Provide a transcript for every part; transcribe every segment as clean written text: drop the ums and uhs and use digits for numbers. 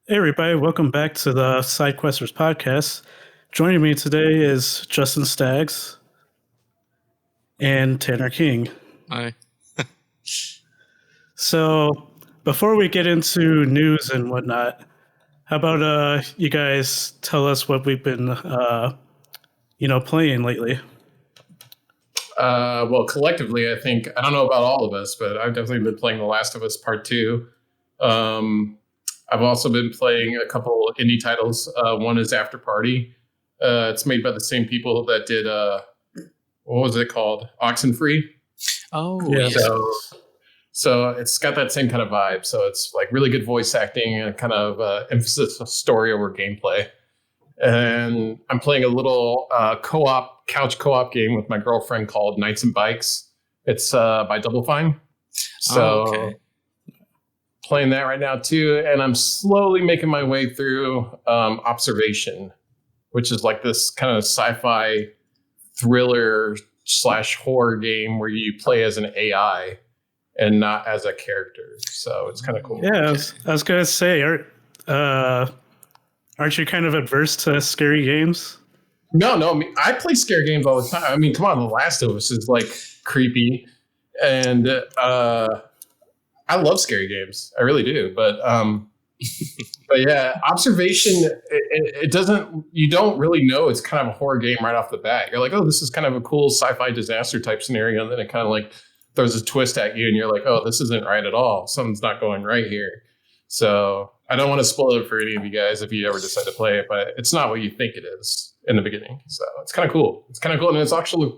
Hey, everybody, welcome back to the SideQuesters podcast. Joining me today is Justin Staggs and Tanner King. Hi. So, before we get into news and whatnot, how about you guys tell us what we've been, playing lately? Well, collectively, I think, I don't know about all of us, but I've definitely been playing The Last of Us Part 2. I've also been playing a couple indie titles. One is After Party. It's made by the same people that did, what was it called? Oxenfree. Oh, Yeah. So it's got that same kind of vibe. So it's like really good voice acting and kind of emphasis of story over gameplay. And I'm playing a little couch co-op game with my girlfriend called Knights and Bikes. It's by Double Fine. So playing that right now too. And I'm slowly making my way through Observation, which is like this kind of sci-fi thriller / horror game where you play as an AI and not as a character. So it's kind of cool. Yeah, I was going to say, aren't you kind of adverse to scary games? No. I play scary games all the time. I mean, come on, The Last of Us is like creepy, and I love scary games. I really do. But yeah, Observation. It doesn't. You don't really know it's kind of a horror game right off the bat. You're like, oh, this is kind of a cool sci-fi disaster type scenario, and then it kind of like throws a twist at you, and you're like, oh, this isn't right at all. Something's not going right here. So I don't want to spoil it for any of you guys if you ever decide to play it, but it's not what you think it is in the beginning. So it's kind of cool. And it's actually,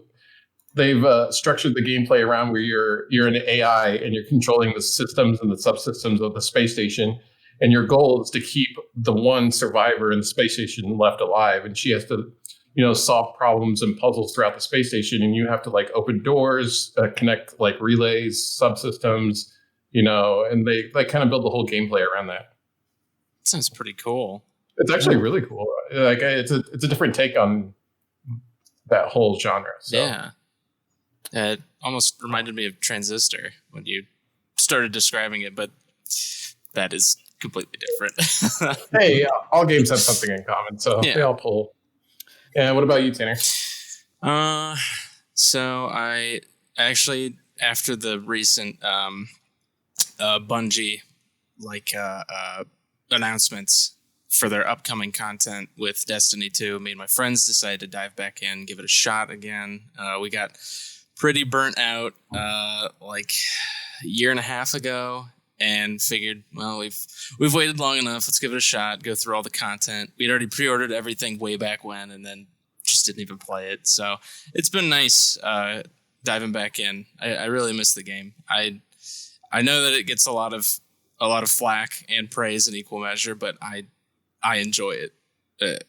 they've structured the gameplay around where you're an AI and you're controlling the systems and the subsystems of the space station. And your goal is to keep the one survivor in the space station left alive. And she has to, solve problems and puzzles throughout the space station. And you have to like open doors, connect like relays, subsystems, and they kind of build the whole gameplay around that. Sounds pretty cool. It's actually really cool. Like it's a different take on that whole genre. So. Yeah. It almost reminded me of Transistor when you started describing it, but that is completely different. Hey, all games have something in common, so they all pull. Yeah, what about you, Tanner? So I actually, after the recent Bungie announcements for their upcoming content with Destiny 2, me and my friends decided to dive back in, give it a shot again. We got pretty burnt out like a year and a half ago and figured, well, we've waited long enough. Let's give it a shot, go through all the content. We'd already pre-ordered everything way back when and then just didn't even play it. So it's been nice diving back in. I really miss the game. I know that it gets a lot of flack and praise in equal measure, but I enjoy it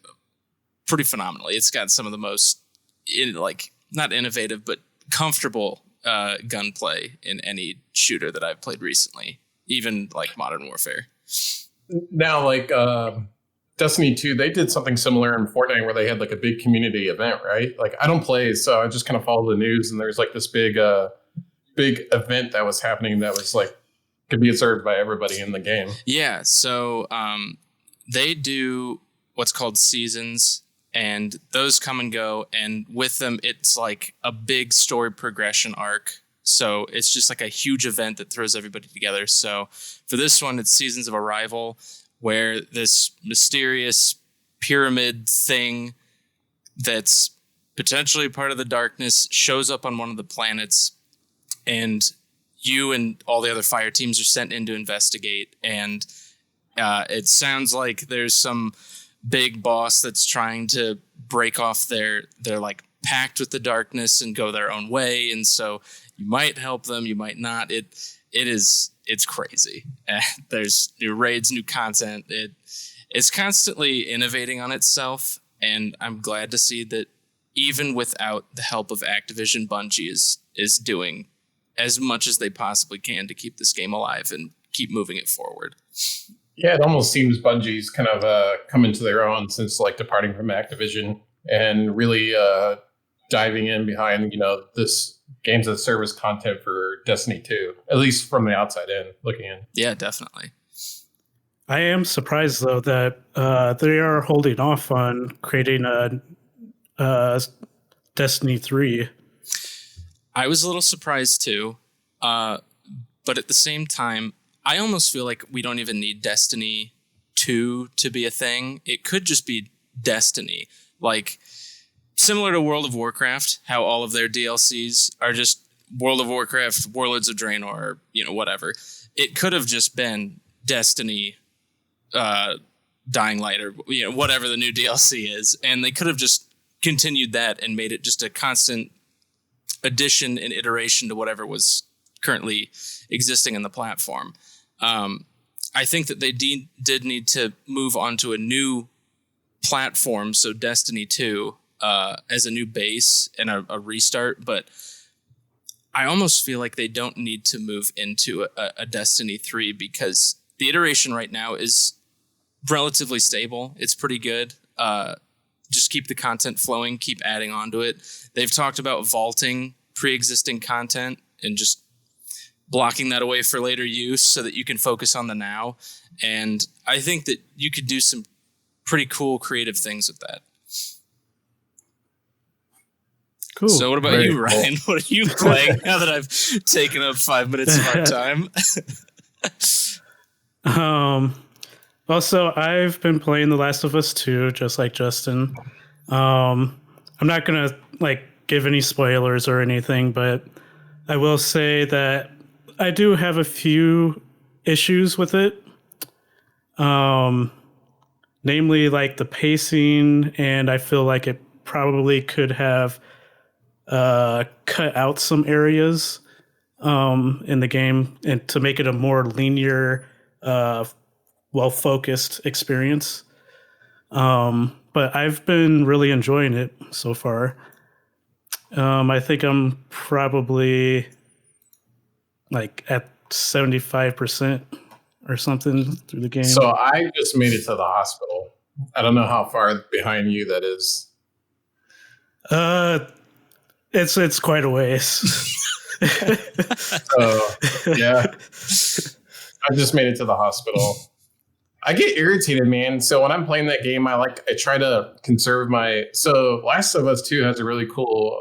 pretty phenomenally. It's got some of the most not innovative but comfortable gunplay in any shooter that I've played recently, even like Modern Warfare. Now, like Destiny 2, they did something similar in Fortnite where they had like a big community event, right? Like I don't play, so I just kind of follow the news, and there's like this big event that was happening that was like could be observed by everybody in the game. Yeah, so they do what's called seasons, and those come and go, and with them it's like a big story progression arc. So it's just like a huge event that throws everybody together. So for this one, it's Seasons of Arrival, where this mysterious pyramid thing that's potentially part of the darkness shows up on one of the planets, and you and all the other fire teams are sent in to investigate. And it sounds like there's some big boss that's trying to break off their like pact with the darkness and go their own way. And so you might help them, you might not. It's crazy. There's new raids, new content. It's constantly innovating on itself. And I'm glad to see that even without the help of Activision, Bungie is doing as much as they possibly can to keep this game alive and keep moving it forward. Yeah, it almost seems Bungie's kind of come into their own since like departing from Activision and really diving in behind, this games as a service content for Destiny 2, at least from the outside in, looking in. Yeah, definitely. I am surprised though that they are holding off on creating a Destiny 3. I was a little surprised too, but at the same time, I almost feel like we don't even need Destiny 2 to be a thing. It could just be Destiny, like similar to World of Warcraft, how all of their DLCs are just World of Warcraft, Warlords of Draenor, or, whatever. It could have just been Destiny, Dying Light, or whatever the new DLC is, and they could have just continued that and made it just a constant addition and iteration to whatever was currently existing in the platform. I think that they did need to move on to a new platform, so Destiny 2 as a new base and a restart, but I almost feel like they don't need to move into a Destiny 3 because the iteration right now is relatively stable. It's pretty good. Just keep the content flowing, keep adding on to it. They've talked about vaulting pre-existing content and just blocking that away for later use so that you can focus on the now. And I think that you could do some pretty cool creative things with that. Cool. So what about you, Ryan? Cool. What are you playing now that I've taken up 5 minutes of our time? Also, I've been playing The Last of Us 2, just like Justin. I'm not going to give any spoilers or anything, but I will say that I do have a few issues with it. Namely, the pacing, and I feel like it probably could have cut out some areas in the game and to make it a more linear, well-focused experience. But I've been really enjoying it so far. I think I'm probably at 75% or something through the game. So I just made it to the hospital. I don't know how far behind you that is. It's quite a ways. Yeah. I just made it to the hospital. I get irritated, man. So when I'm playing that game, I try to conserve so Last of Us 2 has a really cool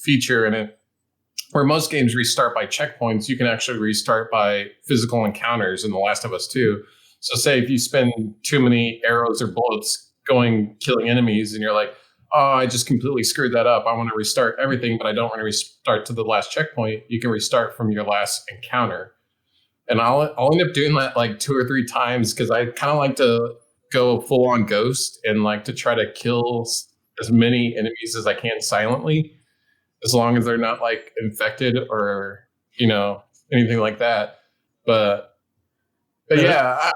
feature in it where most games restart by checkpoints. You can actually restart by physical encounters in The Last of Us 2. So say if you spend too many arrows or bullets killing enemies and you're like, oh, I just completely screwed that up. I want to restart everything, but I don't want to restart to the last checkpoint. You can restart from your last encounter. And I'll end up doing that 2 or 3 times because I kind of like to go full on ghost and to try to kill as many enemies as I can silently, as long as they're not infected or, anything like that. But yeah,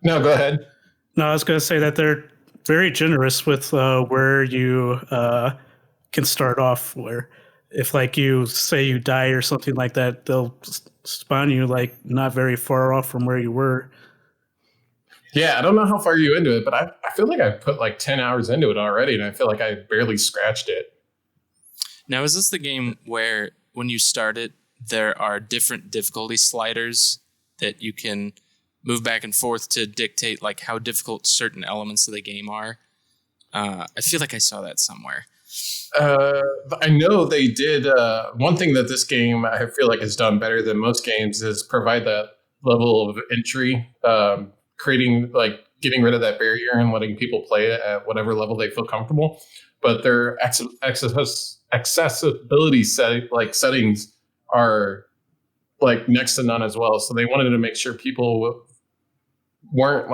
no, go ahead. No, I was going to say that they're very generous with where you can start off, where if you say you die or something like that, they'll spawn you not very far off from where you were. Yeah, I don't know how far you're into it, but I feel like I put 10 hours into it already, and I feel like I barely scratched it. Now, is this the game where when you start it, there are different difficulty sliders that you can move back and forth to dictate how difficult certain elements of the game are? I feel like I saw that somewhere. I know they did. One thing that this game I feel like has done better than most games is provide that level of entry, creating getting rid of that barrier and letting people play it at whatever level they feel comfortable. But their accessibility settings are next to none as well. So they wanted to make sure people weren't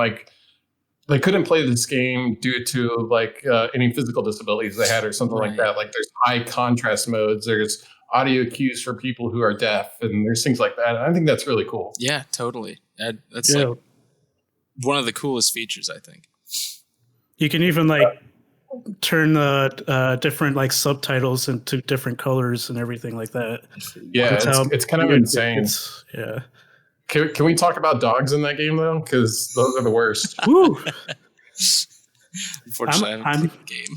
they couldn't play this game due to any physical disabilities they had or something like that. There's high contrast modes, there's audio cues for people who are deaf, and there's things like that. I think that's really cool. Yeah, totally. That's one of the coolest features, I think. You can even turn the different subtitles into different colors and everything like that. Yeah, it's kind of insane. Yeah. Can we talk about dogs in that game though? Because those are the worst. Woo. Unfortunately, I haven't played the game.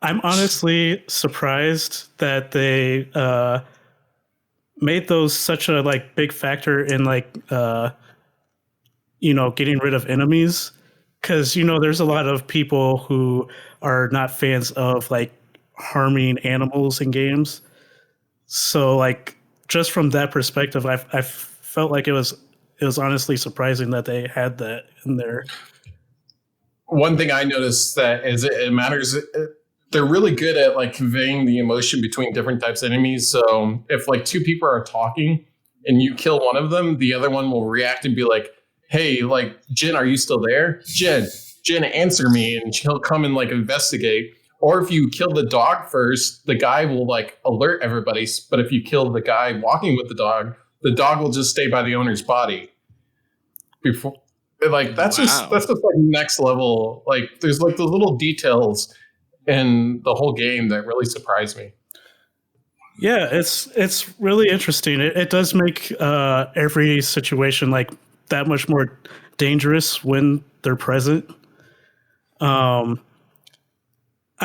I'm honestly surprised that they made those such a big factor in getting rid of enemies. Because, there's a lot of people who are not fans of like harming animals in games. So like just from that perspective, I felt like it was honestly surprising that they had that in there. One thing I noticed that is it matters. They're really good at like conveying the emotion between different types of enemies. So if like two people are talking and you kill one of them, the other one will react and be like, "Hey, like Jen, are you still there? Jen, answer me," and she'll come and like investigate. Or if you kill the dog first, the guy will like alert everybody. But if you kill the guy walking with the dog will just stay by the owner's body. Before, like that's just like next level. Like there's like those little details in the whole game that really surprised me. Yeah, it's really interesting. It does make every situation like that much more dangerous when they're present. I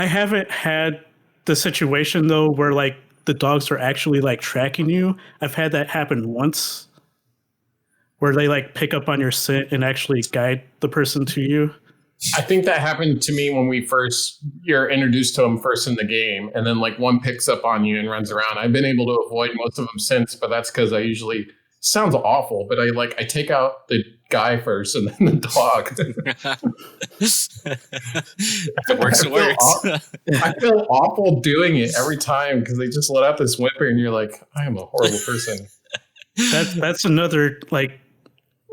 haven't had the situation though where like the dogs are actually like tracking you. I've had that happen once where they like pick up on your scent and actually guide the person to you. I think that happened to me when you're introduced to them first in the game, and then like one picks up on you and runs around. I've been able to avoid most of them since, but that's because I usually, sounds awful, but I take out the guy first and then the dog. If it works, it works. I feel awful doing it every time because they just let out this whimper and you're like, I am a horrible person. That's another like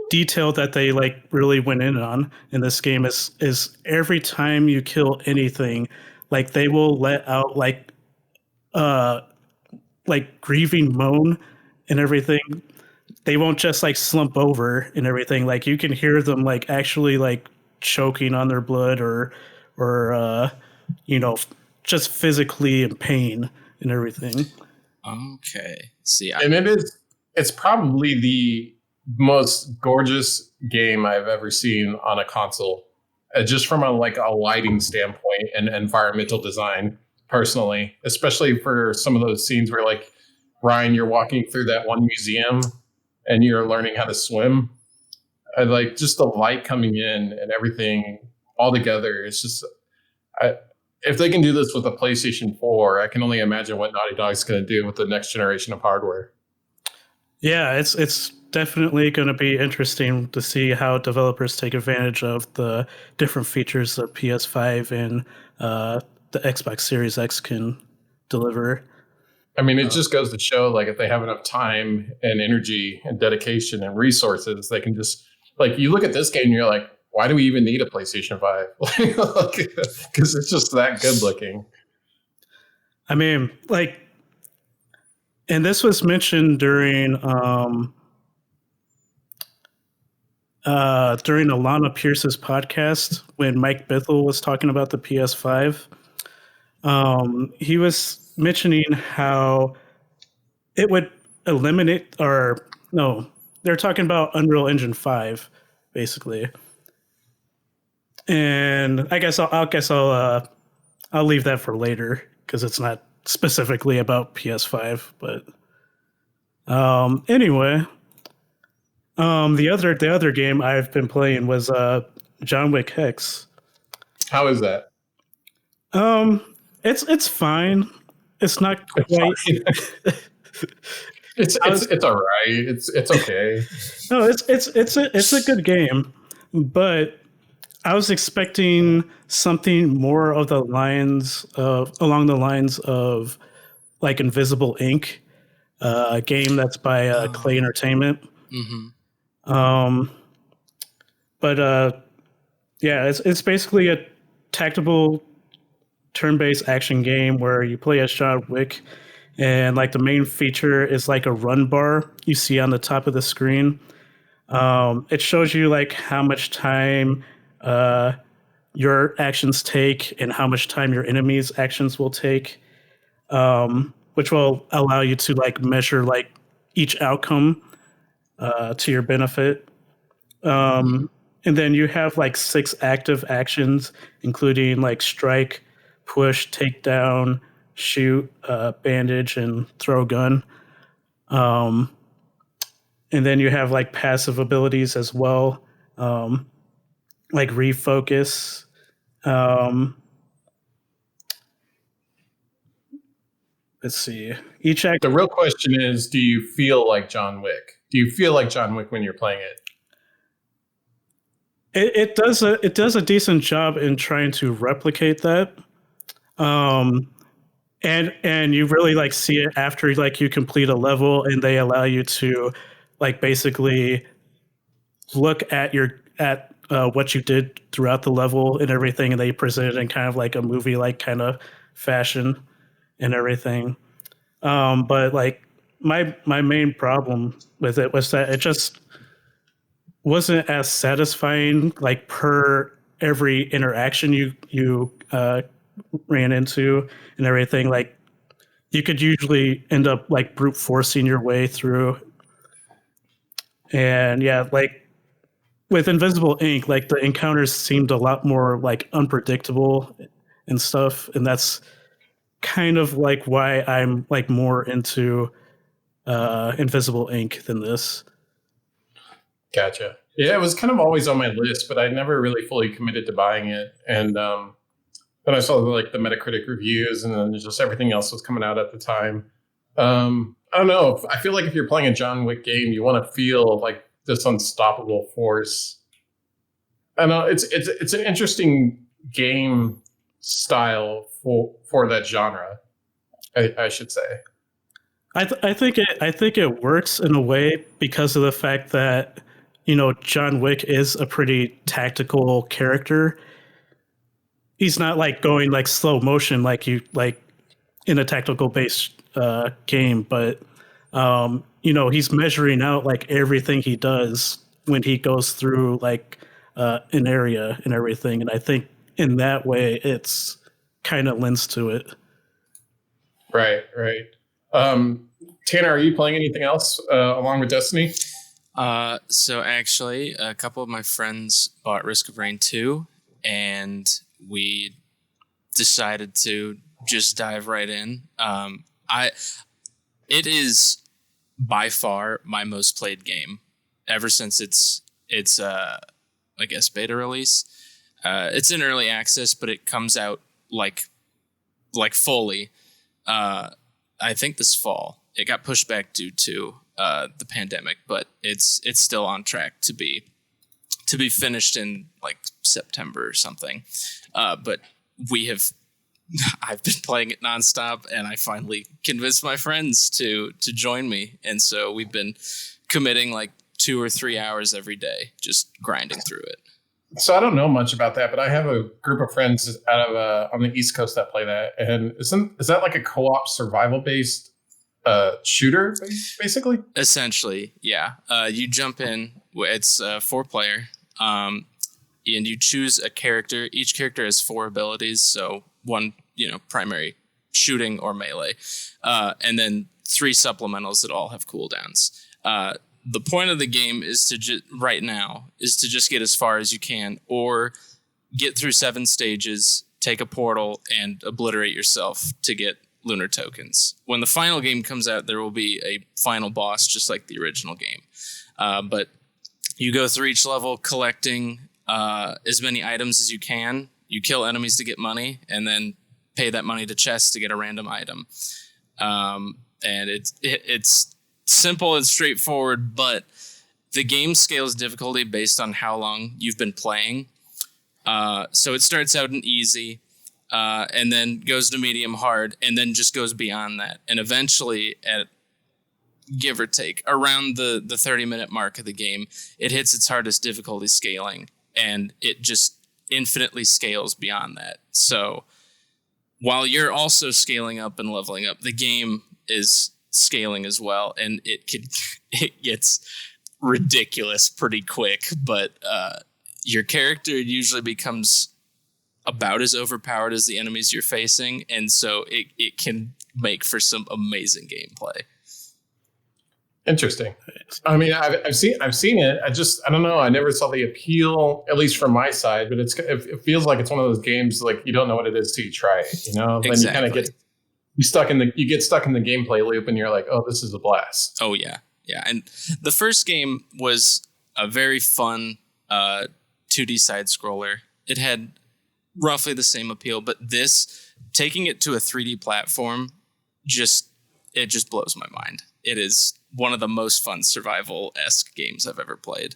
detail that they like really went in on in this game is every time you kill anything, like they will let out like grieving moan and everything. They won't just like slump over and everything. Like you can hear them like actually like choking on their blood or just physically in pain and everything. Okay. See, and it's probably the most gorgeous game I've ever seen on a console, just from a lighting standpoint and environmental design. Personally, especially for some of those scenes where like Ryan, you're walking through that one museum and you're learning how to swim. I like just the light coming in and everything all together. It's just, if they can do this with a PlayStation 4, I can only imagine what Naughty Dog's going to do with the next generation of hardware. Yeah, it's definitely going to be interesting to see how developers take advantage of the different features that PS5 and the Xbox Series X can deliver. I mean, it just goes to show, like, if they have enough time and energy and dedication and resources, they can just, like, you look at this game and you're like, why do we even need a PlayStation 5? Because it's just that good looking. I mean, like, and this was mentioned during Alana Pierce's podcast when Mike Bithell was talking about the PS5. He was mentioning how it would eliminate, or no, they're talking about Unreal Engine 5, basically. And I guess I'll leave that for later because it's not specifically about PS5. But anyway, the other game I've been playing was John Wick Hex. How is that? It's fine. It's not quite. It's all right. It's okay. No, it's a good game, but I was expecting something more of along the lines of like Invisible Ink, a game that's by Clay Entertainment. Mm-hmm. Yeah, it's basically a tactical turn-based action game where you play as John Wick, and like the main feature is like a run bar you see on the top of the screen. It shows you like how much time your actions take and how much time your enemies' actions will take, which will allow you to like measure like each outcome to your benefit. And then you have like 6 active actions, including like strike, push, take down, shoot, bandage, and throw gun. And then you have like passive abilities as well. like refocus. Um, let's see. Each act. The real question is, do you feel like John Wick? Do you feel like John Wick when you're playing it? It does a decent job in trying to replicate that. And you really like see it after like you complete a level and they allow you to like basically look at what you did throughout the level and everything, and they present it in kind of like a movie like kind of fashion and everything. But like my main problem with it was that it just wasn't as satisfying like per every interaction you ran into and everything. Like you could usually end up like brute forcing your way through. And yeah, like with Invisible Ink, like the encounters seemed a lot more like unpredictable and stuff. And that's kind of like why I'm like more into Invisible Ink than this. Gotcha. Yeah, it was kind of always on my list, but I never really fully committed to buying it. And then I saw like the Metacritic reviews, and then just everything else was coming out at the time. I don't know. I feel like if you're playing a John Wick game, you want to feel like this unstoppable force. I know it's an interesting game style for that genre, I should say. I think it works in a way because of the fact that, you know, John Wick is a pretty tactical character. He's not like going like slow motion like you like in a tactical based game, but you know, he's measuring out like everything he does when he goes through like an area and everything. And I think in that way, it's kind of lends to it. Right. Tanner, are you playing anything else along with Destiny? So actually, a couple of my friends bought Risk of Rain 2, and we decided to just dive right in. It is by far my most played game ever since its I guess beta release. It's in early access, but it comes out like fully. I think this fall. It got pushed back due to the pandemic, but it's still on track to be finished in like September or something. But I've been playing it nonstop, and I finally convinced my friends to join me, and so we've been committing like 2 or 3 hours every day, just grinding through it. So I don't know much about that, but I have a group of friends out of on the East Coast that play that, and is that like a co-op survival based shooter, basically? Essentially, yeah. You jump in. It's 4-player, and you choose a character. Each character has 4 abilities, so 1, primary shooting or melee, and then 3 supplementals that all have cooldowns. The point of the game is to just get as far as you can, or get through 7 stages, take a portal, and obliterate yourself to get lunar tokens. When the final game comes out, there will be a final boss, just like the original game. But you go through each level collecting as many items as you can. You kill enemies to get money, and then pay that money to chests to get a random item. And it's simple and straightforward, but the game scales difficulty based on how long you've been playing. So it starts out in easy, and then goes to medium hard, and then just goes beyond that. And eventually, at give or take around the 30-minute mark of the game, it hits its hardest difficulty scaling, and it just infinitely scales beyond that. So while you're also scaling up and leveling up, the game is scaling as well, and it gets ridiculous pretty quick. But your character usually becomes about as overpowered as the enemies you're facing, and so it can make for some amazing gameplay. Interesting. I mean, I've seen it. I don't know. I never saw the appeal, at least from my side. But it feels like it's one of those games like you don't know what it is till you try it. Exactly. Then you kind of get stuck in the gameplay loop, and you're like, oh, this is a blast. Oh yeah. And the first game was a very fun 2D side scroller. It had roughly the same appeal, but this, taking it to a 3D platform, it just blows my mind. It is one of the most fun survival-esque games I've ever played.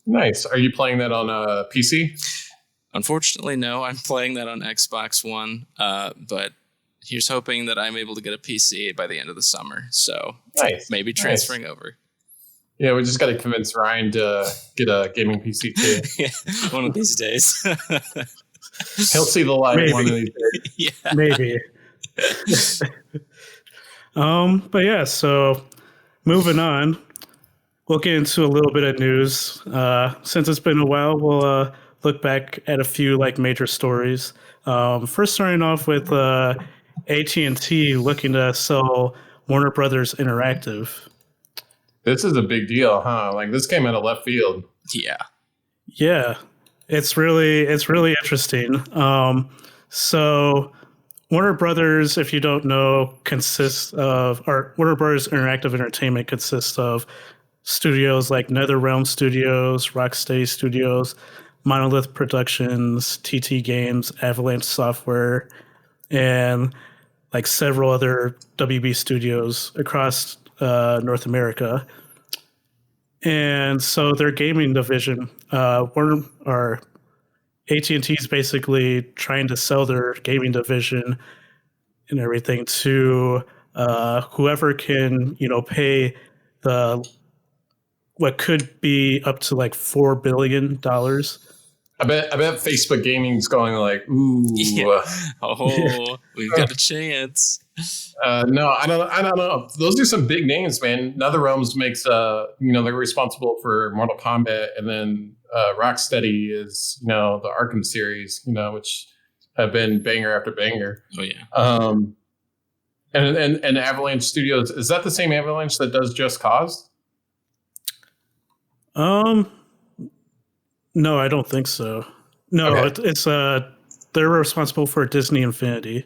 Nice. Are you playing that on a PC? Unfortunately, no. I'm playing that on Xbox One, but here's hoping that I'm able to get a PC by the end of the summer. So maybe transferring over. Yeah, we just got to convince Ryan to get a gaming PC too. Yeah, one of these days. He'll see the light one of these days. Yeah. Maybe. But yeah, so moving on, we'll get into a little bit of news. Since it's been a while, we'll look back at a few like major stories. First, starting off with AT&T looking to sell Warner Brothers Interactive. This is a big deal, huh? Like this came out of left field. Yeah, it's really interesting. So Warner Brothers, if you don't know, Warner Brothers Interactive Entertainment consists of studios like NetherRealm Studios, Rocksteady Studios, Monolith Productions, TT Games, Avalanche Software, and like several other WB studios across North America. And so their gaming division, AT&T is basically trying to sell their gaming division and everything to whoever can, pay what could be up to like $4 billion. I bet Facebook Gaming's going like, ooh. Yeah. We've got a chance. No, I don't know. Those are some big names, man. NetherRealms makes, they're responsible for Mortal Kombat, and then Rocksteady is, the Arkham series, which have been banger after banger. Oh yeah. And Avalanche Studios, is that the same Avalanche that does Just Cause? No, I don't think so. No, Okay. it's they're responsible for Disney Infinity.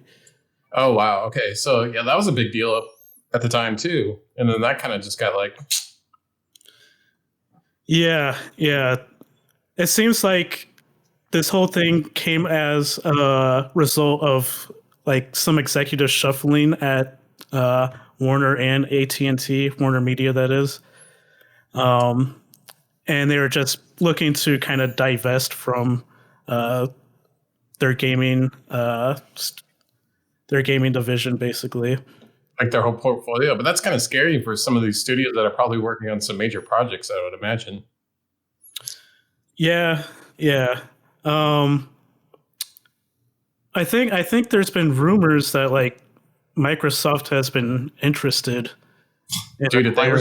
Oh wow. Okay, so yeah, that was a big deal at the time too, and then that kind of just got like. Yeah. It seems like this whole thing came as a result of like some executive shuffling at Warner and AT&T, Warner Media, that is. And they were just looking to kind of divest from their gaming division, basically. Like their whole portfolio, but that's kind of scary for some of these studios that are probably working on some major projects, I would imagine. Yeah. I think there's been rumors that like Microsoft has been interested. Dude, if they were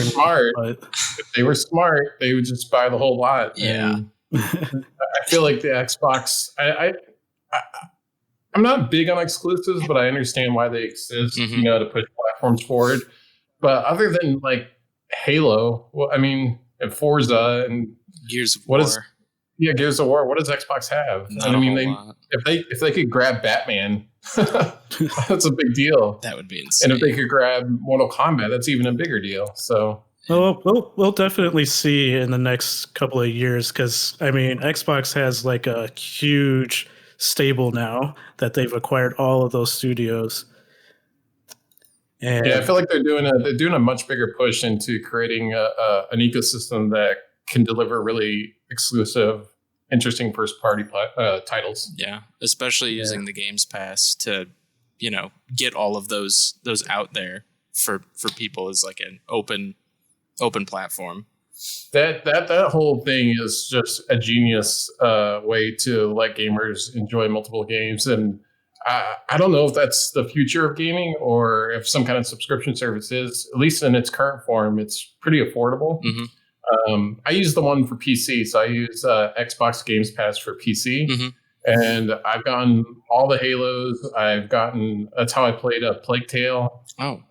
smart, they would just buy the whole lot. Yeah. I feel like the Xbox. I'm not big on exclusives, but I understand why they exist. Mm-hmm. To push platforms forward. But other than like Halo, and Forza and Gears of War. Gears of War. What does Xbox have? Not a whole lot. If they could grab Batman, that's a big deal. That would be insane. And if they could grab Mortal Kombat, that's even a bigger deal. So we'll definitely see in the next couple of years, because Xbox has like a huge stable now that they've acquired all of those studios. And yeah, I feel like they're doing a much bigger push into creating an ecosystem that can deliver really exclusive, interesting first-party titles. Yeah, especially using the Games Pass to, get all of those out there for people as like an open platform. That whole thing is just a genius way to let gamers enjoy multiple games, and I don't know if that's the future of gaming or if some kind of subscription service is. At least in its current form, it's pretty affordable. Mm-hmm. I use the one for PC, so I use Xbox Games Pass for PC, Mm-hmm. and I've gotten all the Halos. That's how I played a Plague Tale. Oh,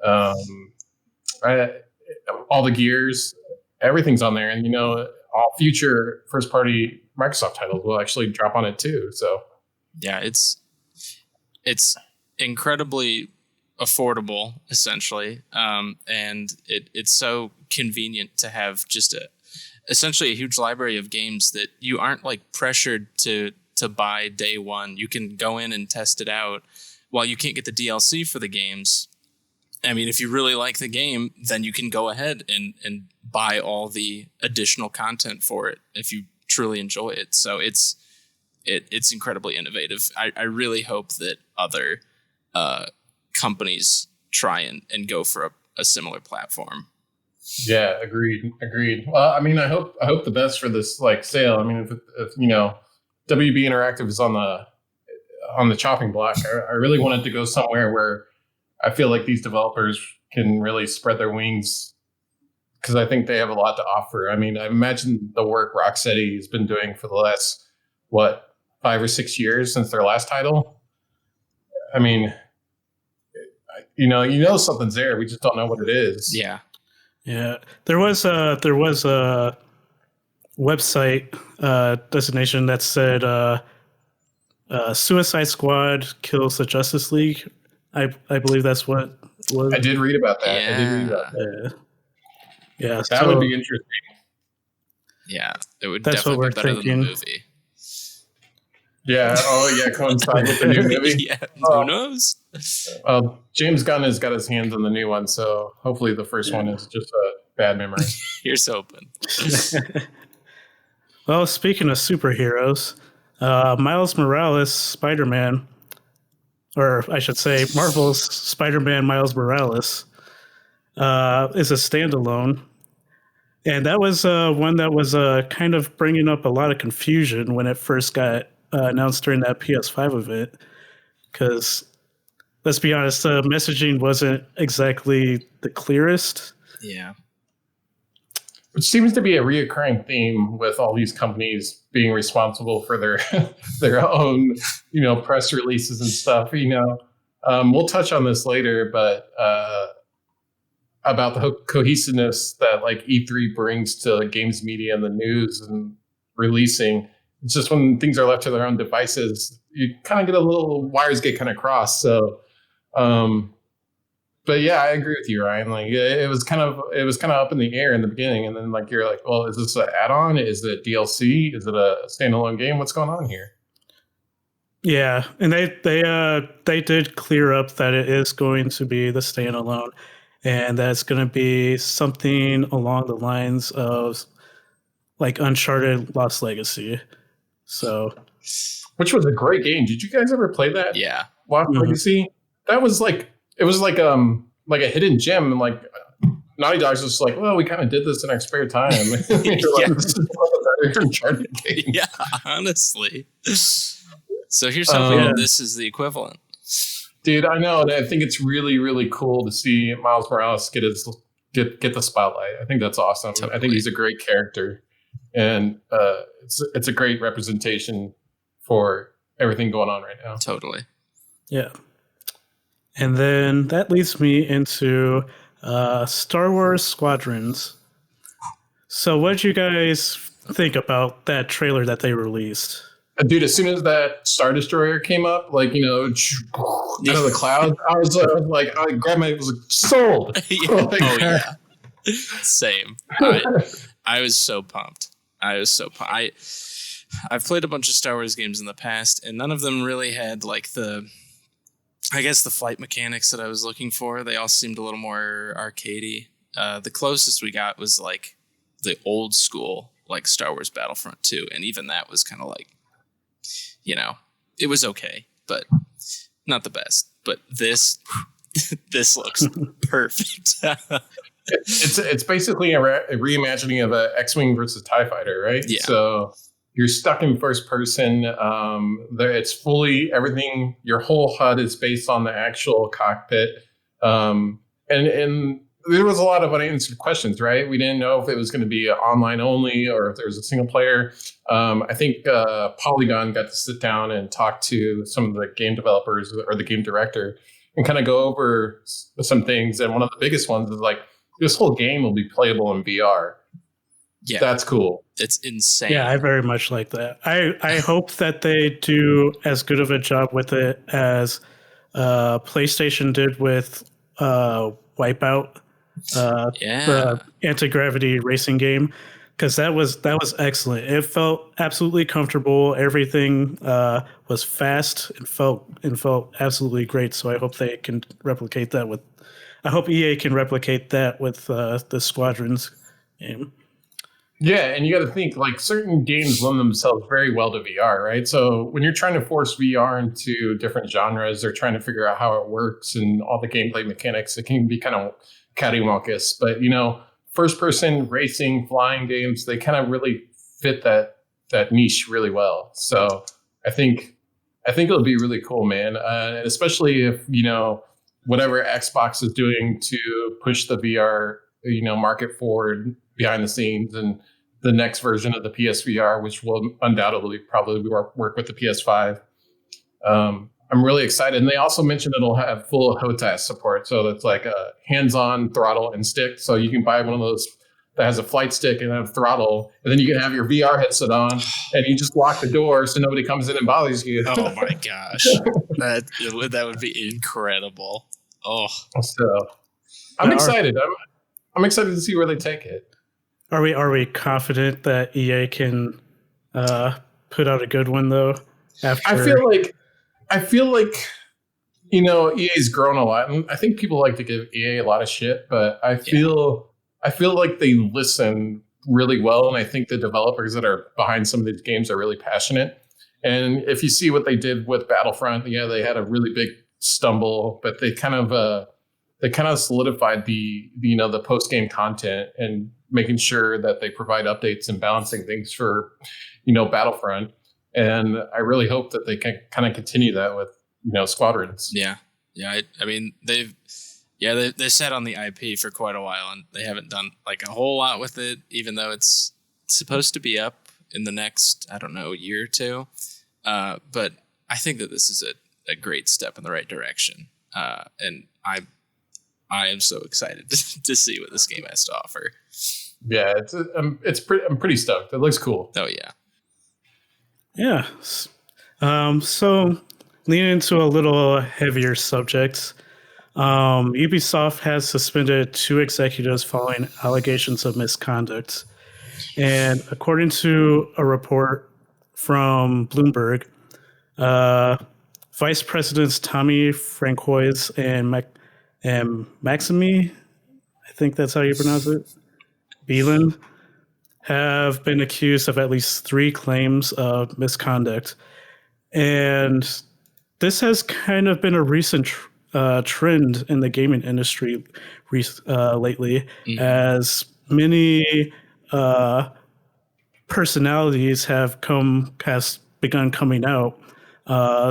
all the Gears, everything's on there, and all future first-party Microsoft titles will actually drop on it too. So yeah, it's incredibly affordable, essentially, and it's so convenient to have just essentially a huge library of games that you aren't like pressured to buy day one. You can go in and test it out. While you can't get the DLC for the games, I mean, if you really like the game, then you can go ahead and buy all the additional content for it if you truly enjoy it. So it's incredibly innovative. I really hope that other companies try and go for a similar platform. Yeah, agreed. Well, I mean, I hope the best for this like sale. I mean, if you know, WB Interactive is on the chopping block, I really wanted to go somewhere where I feel like these developers can really spread their wings, because I think they have a lot to offer. I mean, I imagine the work Rocksteady has been doing for the last 5 or 6 years since their last title. I mean, you know something's there. We just don't know what it is. Yeah. There was a website designation that said Suicide Squad kills the Justice League. I believe that's what it was. I did read about that. Yeah, that would be interesting. Yeah, it would that's definitely what we're be better thinking. than the movie. Yeah. Oh, yeah. Coincide with the new movie. Yeah. Who knows? James Gunn has got his hands on the new one, so hopefully the first one is just a bad memory. Here's hoping. Well, speaking of superheroes, Miles Morales Spider-Man, or I should say Marvel's Spider-Man Miles Morales, is a standalone. And that was one that was kind of bringing up a lot of confusion when it first got announced during that PS5 event. Because, let's be honest, the messaging wasn't exactly the clearest. Yeah. Which seems to be a reoccurring theme with all these companies being responsible for their their own, press releases and stuff. We'll touch on this later, but about the cohesiveness that like E3 brings to games media and the news and releasing. It's just when things are left to their own devices, you kind of get wires get kind of crossed. So, but yeah, I agree with you, Ryan. Like it was kind of up in the air in the beginning, and then like you're like, well, is this an add-on? Is it DLC? Is it a standalone game? What's going on here? Yeah, and they did clear up that it is going to be the standalone, and that's going to be something along the lines of like Uncharted Lost Legacy. So, which was a great game. Did you guys ever play that? Yeah. Lost Legacy? That was like, it was like a hidden gem, and like Naughty Dog's just like, well, we kind of did this in our spare time. You're like, this is one of the better Uncharted games. Yeah, honestly. So here's something this is the equivalent. Dude, I know. I think it's really, really cool to see Miles Morales get the spotlight. I think that's awesome. Totally. I think he's a great character, and it's a great representation for everything going on right now. Totally. Yeah. And then that leads me into Star Wars Squadrons. So what did you guys think about that trailer that they released? Dude, as soon as that Star Destroyer came up, like, out of the clouds, I was like, I grabbed my, was like, sold. Yeah. Same. I was so pumped. I've played a bunch of Star Wars games in the past, and none of them really had like the flight mechanics that I was looking for. They all seemed a little more arcadey. The closest we got was like the old school, like Star Wars Battlefront 2, and even that was kind of like, it was okay, but not the best. But this looks perfect. It's basically a reimagining of a X-Wing versus TIE Fighter, right? Yeah. So you're stuck in first person. It's fully everything. Your whole HUD is based on the actual cockpit. And there was a lot of unanswered questions, right? We didn't know if it was going to be online only or if there was a single player. I think Polygon got to sit down and talk to some of the game developers or the game director and kind of go over some things. And one of the biggest ones is like, this whole game will be playable in VR. Yeah. That's cool. It's insane. Yeah, I very much like that. I hope that they do as good of a job with it as PlayStation did with Wipeout, the anti-gravity racing game. because that was excellent. It felt absolutely comfortable. Everything was fast and felt absolutely great. So I hope they can replicate that with. I hope EA can replicate that with the Squadrons game. Yeah, and you got to think like certain games lend themselves very well to VR, right? So when you're trying to force VR into different genres or trying to figure out how it works and all the gameplay mechanics, it can be kind of cattywampus. But first-person racing, flying games, they kind of really fit that niche really well. So I think it'll be really cool, man. Especially if whatever Xbox is doing to push the VR market forward behind the scenes, and the next version of the PSVR, which will undoubtedly probably work with the PS5. I'm really excited. And they also mentioned it'll have full HOTAS support. So that's like a hands-on throttle and stick. So you can buy one of those that has a flight stick and a throttle, and then you can have your VR headset on and you just lock the door so nobody comes in and bothers you. Oh my gosh. That would be incredible. Oh, so I'm excited. I'm excited to see where they take it. Are we confident that EA can put out a good one though? I feel like EA's grown a lot, and I think people like to give EA a lot of shit, but I feel like they listen really well, and I think the developers that are behind some of these games are really passionate. And if you see what they did with Battlefront, they had a really big stumble, but they kind of solidified the post game content and making sure that they provide updates and balancing things for Battlefront. And I really hope that they can kind of continue that with Squadrons. Yeah. I mean they sat on the IP for quite a while, and they haven't done like a whole lot with it, even though it's supposed to be up in the next year or two. But I think that this is a great step in the right direction, and I am so excited to see what this game has to offer. Yeah, I'm pretty stoked. It looks cool. Oh yeah. Yeah. So leaning into a little heavier subjects, Ubisoft has suspended 2 executives following allegations of misconduct. And according to a report from Bloomberg, Vice Presidents Tommy Francois and Maxime, I think that's how you pronounce it, Beelan, have been accused of at least 3 claims of misconduct. And this has kind of been a recent trend in the gaming industry lately, as many personalities has begun coming out,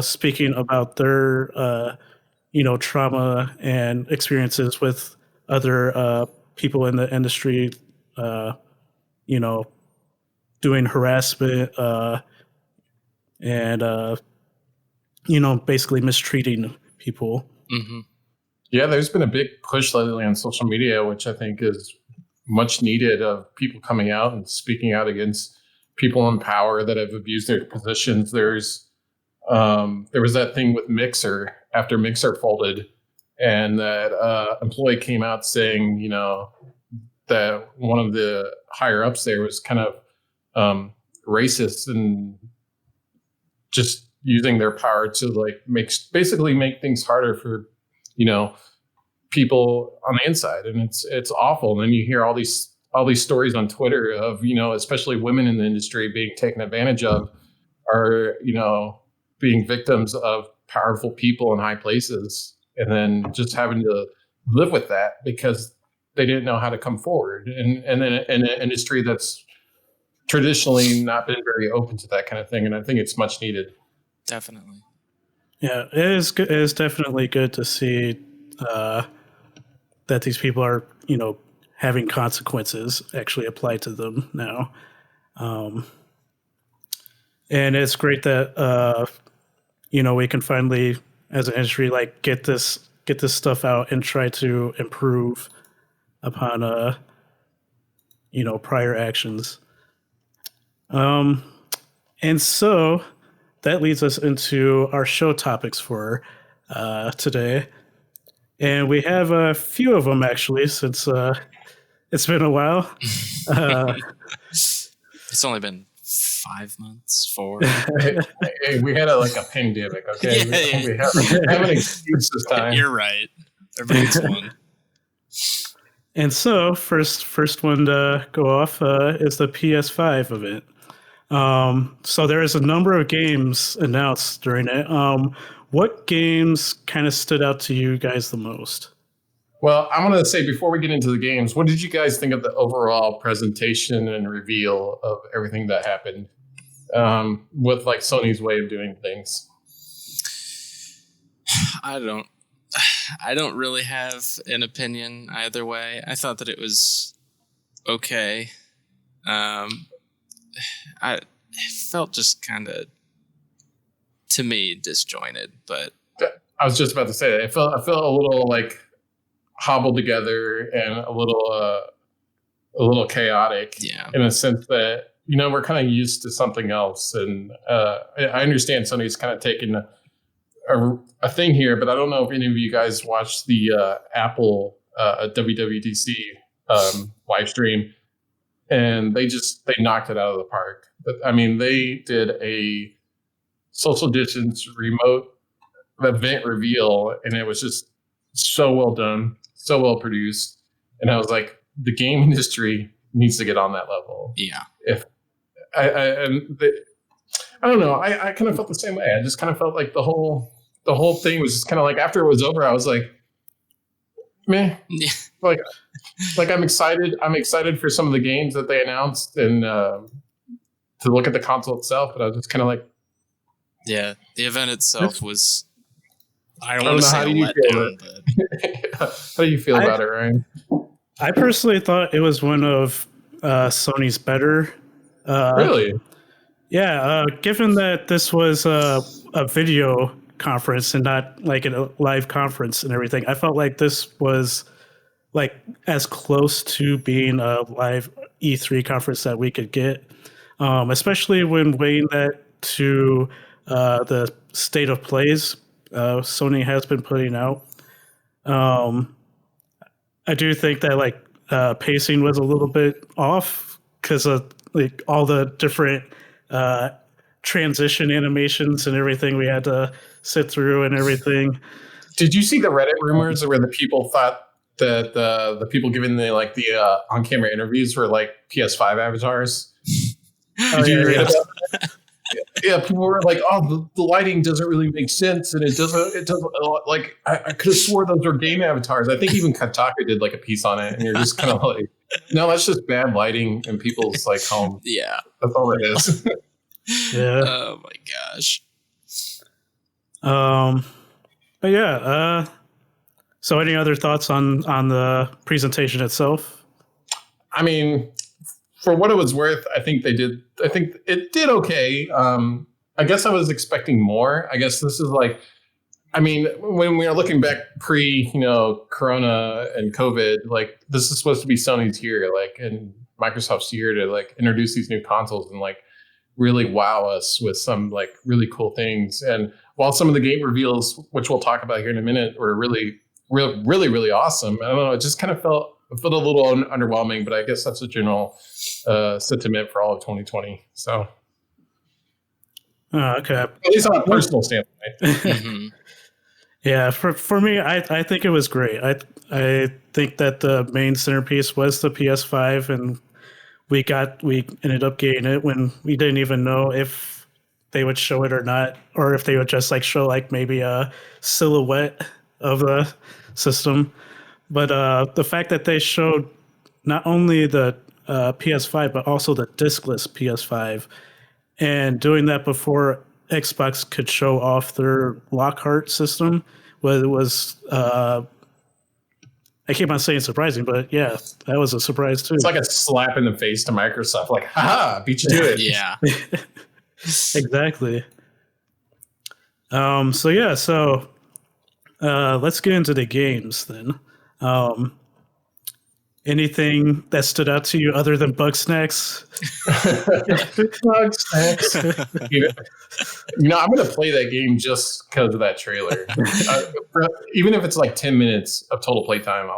speaking about their trauma and experiences with other people in the industry, doing harassment and basically mistreating people. Mm-hmm. Yeah, there's been a big push lately on social media, which I think is much needed, of people coming out and speaking out against people in power that have abused their positions. There was that thing with Mixer after Mixer folded, and that employee came out saying, that one of the higher ups there was kind of racist and just using their power to basically make things harder for people on the inside, and it's awful. And then you hear all these stories on Twitter of especially women in the industry being taken advantage of, or being victims of powerful people in high places, and then just having to live with that because they didn't know how to come forward. And then in an industry that's traditionally not been very open to that kind of thing. And I think it's much needed. Definitely. Yeah, it is good. It is definitely good to see that these people are, having consequences actually applied to them now. And it's great that, we can finally, as an industry, get this stuff out and try to improve upon, prior actions. And so that leads us into our show topics for today. And we have a few of them, actually, since It's been a while. It's only been 5 months, 4. Hey, we had a pandemic, okay? Yeah. We have an excuse this time. You're right. Everybody's one. And so, first one to go off is the PS5 event. So there is a number of games announced during it. What games kind of stood out to you guys the most? Well, I'm going to say before we get into the games, what did you guys think of the overall presentation and reveal of everything that happened with like Sony's way of doing things? I don't really have an opinion either way. I thought that it was okay. It felt just kind of, to me, disjointed. But I was just about to say that. I felt a little like hobbled together and a little chaotic. Yeah. In a sense that we're kind of used to something else, and I understand Sony's kind of taken a thing here, but I don't know if any of you guys watched the Apple WWDC live stream, and they knocked it out of the park. I mean, they did a social distance remote event reveal, and it was just so well done, so well produced, and I was like, the game industry needs to get on that level. Yeah. If I don't know, I kind of felt the same way. I just kind of felt like the whole thing was just kind of like, after it was over, I was like, meh. Yeah. Like I'm excited. I'm excited for some of the games that they announced and to look at the console itself. But I was just kind of like, yeah, the event itself was. I don't I want to don't know, say a letdown, but how do you feel about it, Ryan? I personally thought it was one of Sony's better. Really? Yeah, given that this was a video conference and not like a live conference and everything, I felt like this was like as close to being a live E3 conference that we could get, especially when weighing that to the state of plays Sony has been putting out. I do think that like pacing was a little bit off because of like all the different transition animations and everything we had to sit through and everything. Did you see the Reddit rumors where the people thought that the people giving the on-camera interviews were like PS5 avatars? Did you read about that? Yeah, people were like, "Oh, the lighting doesn't really make sense, and it doesn't like I could have swore those were game avatars." I think even Kotaku did like a piece on it, and you're just kind of like, "No, that's just bad lighting in people's like home." yeah. That's all it is. Yeah. Oh my gosh. But yeah. So, any other thoughts on the presentation itself? I mean, for what it was worth, I think it did okay. I guess I was expecting more. I guess this is like, I mean, when we are looking back pre, Corona and COVID, like this is supposed to be Sony's year, like, and Microsoft's year to like introduce these new consoles and like really wow us with some like really cool things. And while some of the game reveals, which we'll talk about here in a minute, were really awesome, I don't know, it just kind of felt a little underwhelming, but I guess that's a general sentiment for all of 2020. So, Okay. at least on a personal standpoint. Mm-hmm. Yeah, for me, I think it was great. I think that the main centerpiece was the PS5, and we ended up getting it when we didn't even know if they would show it or not, or if they would just like show like maybe a silhouette of the system. But the fact that they showed not only the PS5 but also the discless PS5, and doing that before Xbox could show off their Lockhart system was I keep on saying surprising, but yeah, that was a surprise too. It's like a slap in the face to Microsoft, like, haha, beat you to it. Yeah. Exactly. So let's get into the games then. Anything that stood out to you other than Bug Snacks? Bug Snacks. I'm going to play that game just because of that trailer. Even if it's like 10 minutes of total playtime,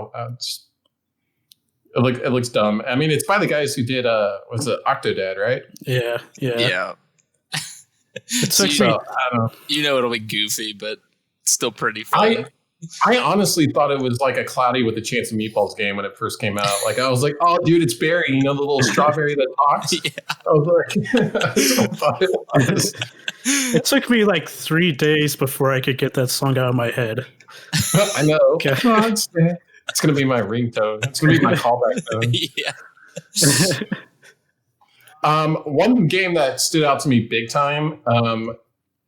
It looks dumb. I mean, it's by the guys who did was it Octodad, right? Yeah. It's So actually, I don't know. you know it'll be goofy, but still pretty fun. I honestly thought it was like a Cloudy with a Chance of Meatballs game when it first came out. Like I was like, oh, dude, it's Barry. You know the little strawberry that talks. Yeah. I was like, that's what I thought it was. it took me like 3 days before I could get that song out of my head. I know. Okay. It's gonna be my ringtone. It's gonna be my callback tone. Yeah. One game that stood out to me big time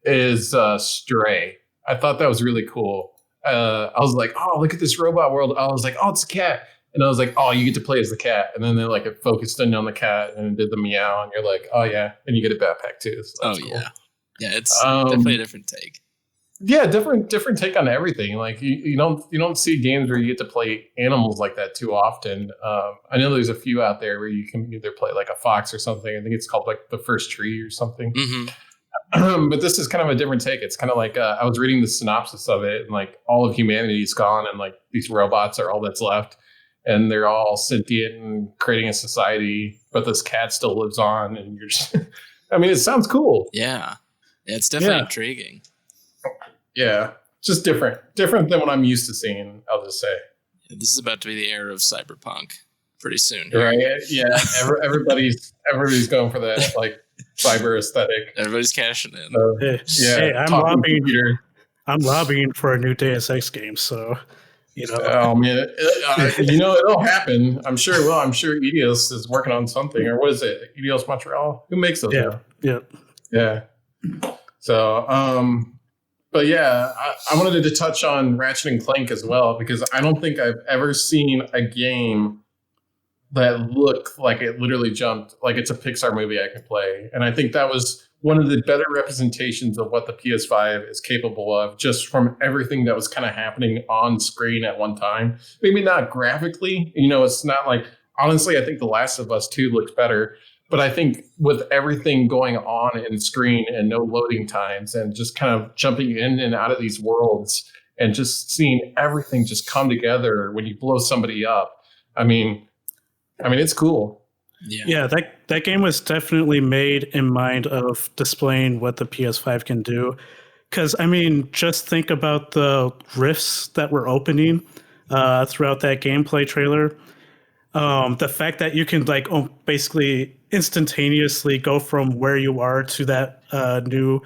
is Stray. I thought that was really cool. I was like, oh, look at this robot world. I was like, oh, it's a cat. And I was like, oh, you get to play as the cat. And then they like it focused in on the cat and did the meow. And you're like, oh, yeah. And you get a backpack too. So that's cool. Yeah. Yeah, it's definitely a different take. Yeah, different take on everything. Like you don't see games where you get to play animals like that too often. I know there's a few out there where you can either play like a fox or something. I think it's called like the first tree or something. Mm-hmm. But this is kind of a different take. It's kind of like I was reading the synopsis of it, and like all of humanity is gone, and like these robots are all that's left, and they're all sentient and creating a society. But this cat still lives on, and you're just, I mean, it sounds cool. Yeah, it's definitely intriguing. Yeah, just different than what I'm used to seeing. I'll just say. Yeah, this is about to be the era of cyberpunk pretty soon. Right? Yeah. Everybody's going for that like cyber aesthetic. Everybody's cashing in. Hey, I'm lobbying for a new Deus Ex game, so you know. Oh man, it'll happen. I'm sure it will. I'm sure Eidos is working on something, or what is it? Eidos Montreal? Who makes those? Yeah. So, but yeah, I wanted to touch on Ratchet and Clank as well, because I don't think I've ever seen a game that looked like it literally jumped, like it's a Pixar movie I could play. And I think that was one of the better representations of what the PS5 is capable of, just from everything that was kind of happening on screen at one time. Maybe not graphically, it's not like, honestly, I think The Last of Us 2 looks better. But I think with everything going on in screen and no loading times and just kind of jumping in and out of these worlds and just seeing everything just come together when you blow somebody up. I mean, it's cool. Yeah, that game was definitely made in mind of displaying what the PS5 can do. Because, I mean, just think about the rifts that were opening throughout that gameplay trailer. The fact that you can basically instantaneously go from where you are to that new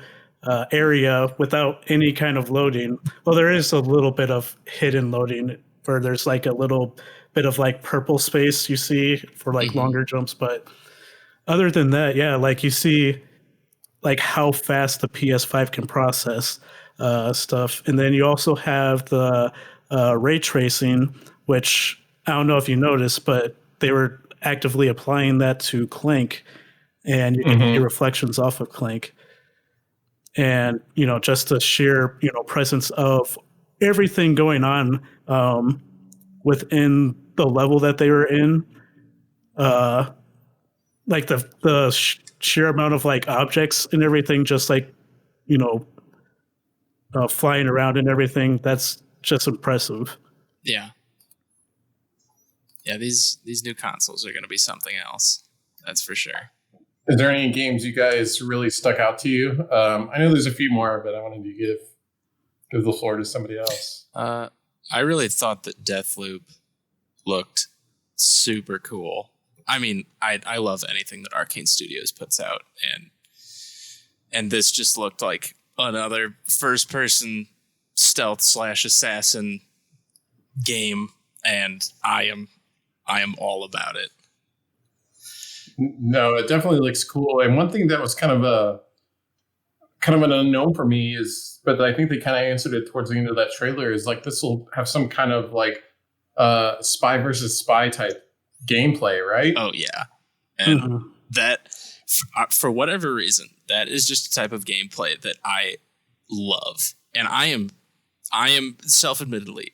area without any kind of loading. Well, there is a little bit of hidden loading where there's like a little bit of like purple space you see for like longer jumps. But other than that, yeah, like you see like how fast the PS5 can process stuff. And then you also have the ray tracing, which I don't know if you noticed, but they were actively applying that to Clank, and you can see reflections off of Clank. And, just the sheer, presence of everything going on within the level that they were in. Like the sheer amount of like objects and everything, just like, flying around and everything. That's just impressive. Yeah. Yeah, these new consoles are going to be something else. That's for sure. Is there any games you guys really stuck out to you? I know there's a few more, but I wanted to give the floor to somebody else. I really thought that Deathloop looked super cool. I mean, I love anything that Arcane Studios puts out, and this just looked like another first-person stealth / assassin game, and I am all about it. No, it definitely looks cool. And one thing that was kind of an unknown for me is, but I think they kind of answered it towards the end of that trailer, is like this will have some kind of like spy versus spy type gameplay, right? Oh yeah, and that for whatever reason, that is just a type of gameplay that I love, and I am self-admittedly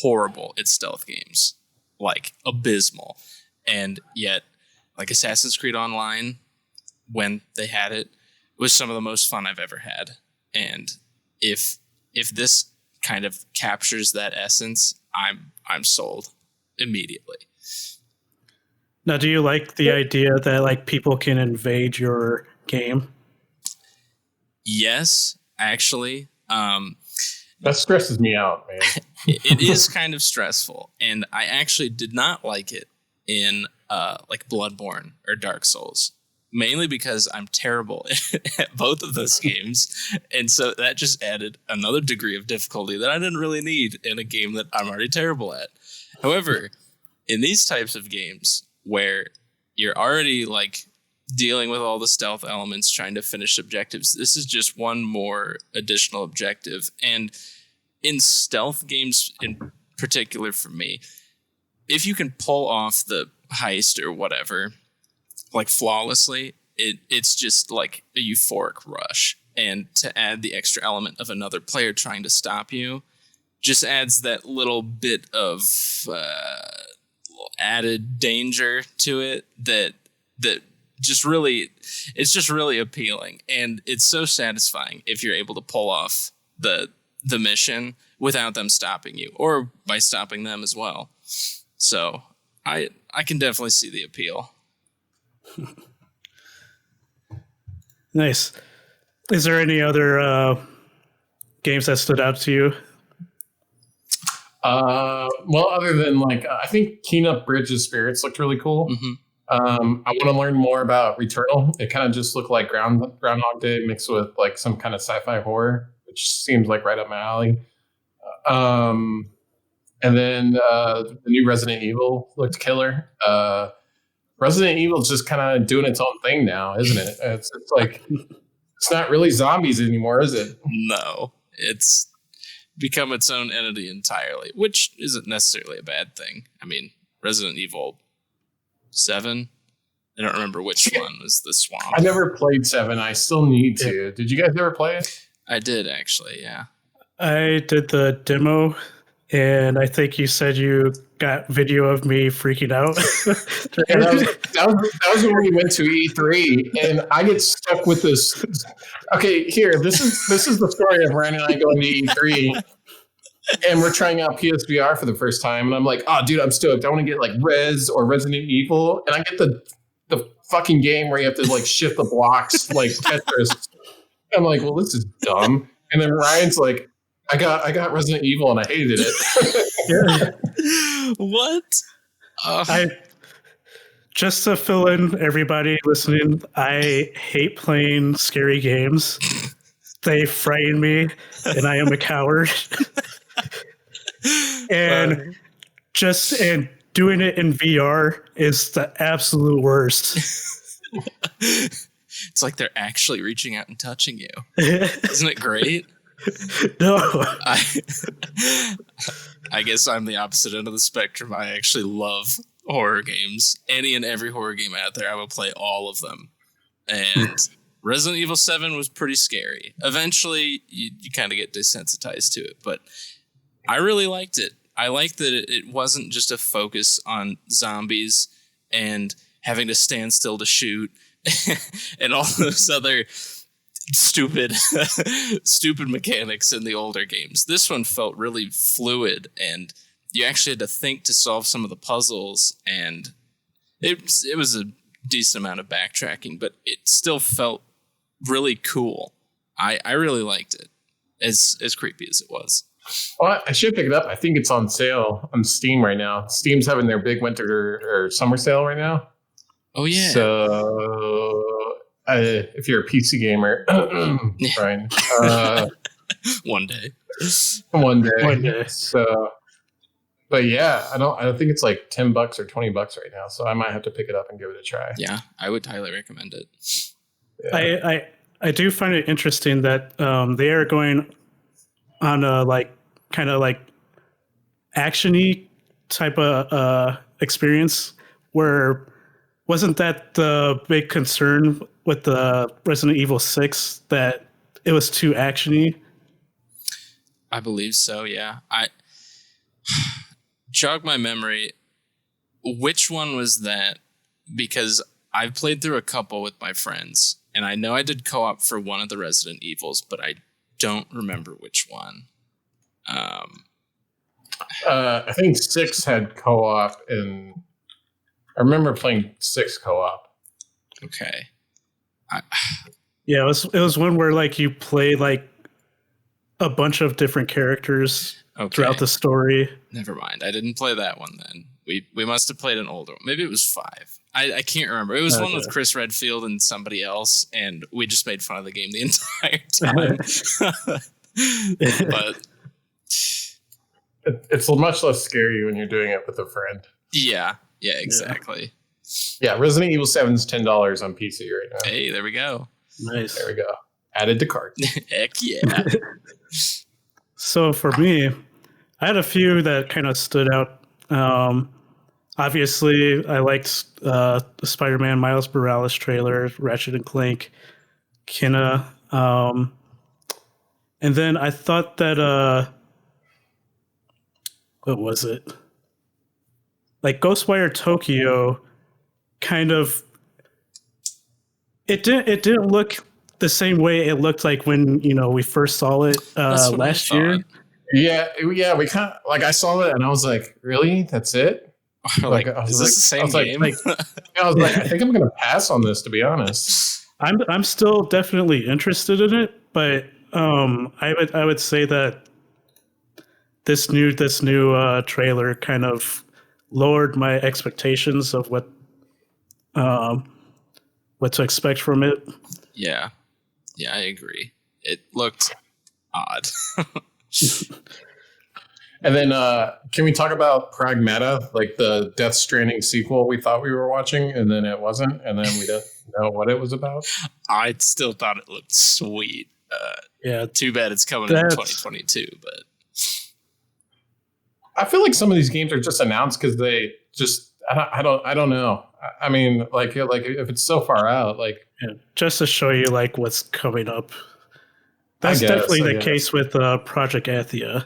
horrible at stealth games. Like abysmal. And yet, like Assassin's Creed Online, when they had it, was some of the most fun I've ever had. And if this kind of captures that essence, I'm sold immediately. Now, do you like the idea that like people can invade your game? Yes, actually. That stresses me out, man. It is kind of stressful, and I actually did not like it in like Bloodborne or Dark Souls, mainly because I'm terrible at both of those games, and so that just added another degree of difficulty that I didn't really need in a game that I'm already terrible at. However, in these types of games where you're already like dealing with all the stealth elements, trying to finish objectives, this is just one more additional objective. And in stealth games in particular for me, if you can pull off the heist or whatever, like flawlessly, it's just like a euphoric rush. And to add the extra element of another player trying to stop you just adds that little bit of added danger to it that just really, it's just really appealing. And it's so satisfying if you're able to pull off the mission without them stopping you, or by stopping them as well. So I can definitely see the appeal. Nice. Is there any other games that stood out to you? Well, other than like, I think Keen Up Bridge of Spirits looked really cool. Mm-hmm. I want to learn more about Returnal. It kind of just looked like Groundhog Day mixed with like some kind of sci-fi horror, which seems like right up my alley. And then the new Resident Evil looked killer. Resident Evil's just kind of doing its own thing now, isn't it? It's like, it's not really zombies anymore, is it? No, it's become its own entity entirely, which isn't necessarily a bad thing. I mean, Resident Evil 7, I don't remember which one was the swamp. I never played 7. I still need to. Did you guys ever play it? I did, actually, yeah. I did the demo, and I think you said you got video of me freaking out. And that was when we went to E3, and I get stuck with this. Okay, here, this is the story of Ryan and I going to E3, and we're trying out PSVR for the first time, and I'm like, oh, dude, I'm stoked. I want to get like Rez or Resident Evil, and I get the fucking game where you have to like shift the blocks like Tetris. I'm like, well, this is dumb. And then Ryan's like, I got Resident Evil and I hated it. What? I just to fill in everybody listening, I hate playing scary games. They frighten me, and I am a coward. And doing it in VR is the absolute worst. It's like they're actually reaching out and touching you. Isn't it great? No. I guess I'm the opposite end of the spectrum. I actually love horror games. Any and every horror game out there, I will play all of them. And Resident Evil 7 was pretty scary. Eventually, you kind of get desensitized to it, but I really liked it. I liked that it wasn't just a focus on zombies and having to stand still to shoot and all those other stupid mechanics in the older games. This one felt really fluid, and you actually had to think to solve some of the puzzles, and it was a decent amount of backtracking, but it still felt really cool. I really liked it, as creepy as it was. Well, I should pick it up. I think it's on sale on Steam right now. Steam's having their big winter or summer sale right now. Oh, yeah. So if you're a PC gamer, Brian, one day. So, but yeah, I don't think it's like $10 or $20 right now. So I might have to pick it up and give it a try. Yeah, I would highly recommend it. Yeah. I do find it interesting that they are going on a like kind of like action-y type of experience, where wasn't that the big concern with the Resident Evil 6, that it was too action-y? I believe so, yeah. I jog my memory. Which one was that? Because I've played through a couple with my friends, and I know I did co-op for one of the Resident Evils, but I don't remember which one. I think 6 had co-op, and I remember playing 6 co-op. Okay. Yeah, it was one where like you play like a bunch of different characters throughout the story. Never mind. I didn't play that one then. We must have played an older one. Maybe it was 5. I can't remember. It was one with Chris Redfield and somebody else, and we just made fun of the game the entire time. But it's much less scary when you're doing it with a friend. Yeah, exactly. Yeah, Resident Evil 7 is $10 on PC right now. Hey, there we go. Nice. There we go. Added to cart. Heck yeah. So for me, I had a few that kind of stood out. Obviously, I liked the Spider-Man Miles Morales trailer, Ratchet and Clank, Kena. And then I thought that, what was it? Like Ghostwire Tokyo kind of, it didn't look the same way it looked like when, we first saw it last year. Yeah, we kind of, like, I saw it and I was like, really? That's it? Like, is this the same game? I was like, I think I'm going to pass on this, to be honest. I'm still definitely interested in it, but I would say that this new trailer kind of lowered my expectations of what to expect from it. Yeah, I agree. It looked odd. And then, can we talk about Pragmata, like the Death Stranding sequel we thought we were watching, and then it wasn't, and then we didn't know what it was about? I still thought it looked sweet. Yeah, too bad it's coming in 2022. But I feel like some of these games are just announced because they just I don't know. I mean, like if it's so far out, like just to show you like what's coming up. That's definitely the case with Project Athia.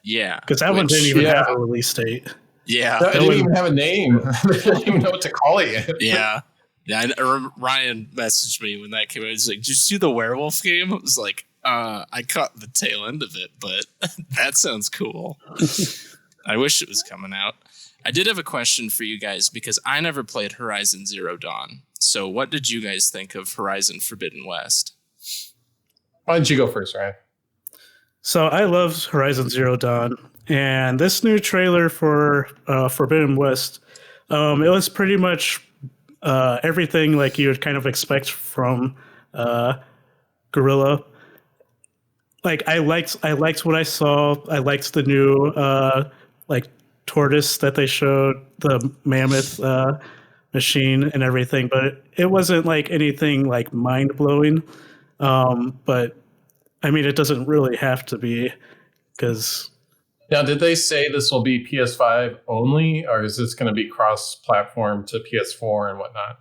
Yeah. Because that one didn't even have a release date. Yeah. It didn't even have a name. They didn't even know what to call it. Yeah. Ryan messaged me when that came out. He's like, did you see the werewolf game? I was like, I caught the tail end of it, but that sounds cool. I wish it was coming out. I did have a question for you guys because I never played Horizon Zero Dawn. So what did you guys think of Horizon Forbidden West? Why don't you go first, Ryan? So I loved Horizon Zero Dawn, and this new trailer for Forbidden West, it was pretty much everything like you would kind of expect from Guerrilla. Like I liked what I saw. I liked the new like tortoise that they showed, the mammoth machine and everything, but it wasn't like anything like mind blowing. But I mean, it doesn't really have to be, because. Now, did they say this will be PS5 only, or is this going to be cross-platform to PS4 and whatnot?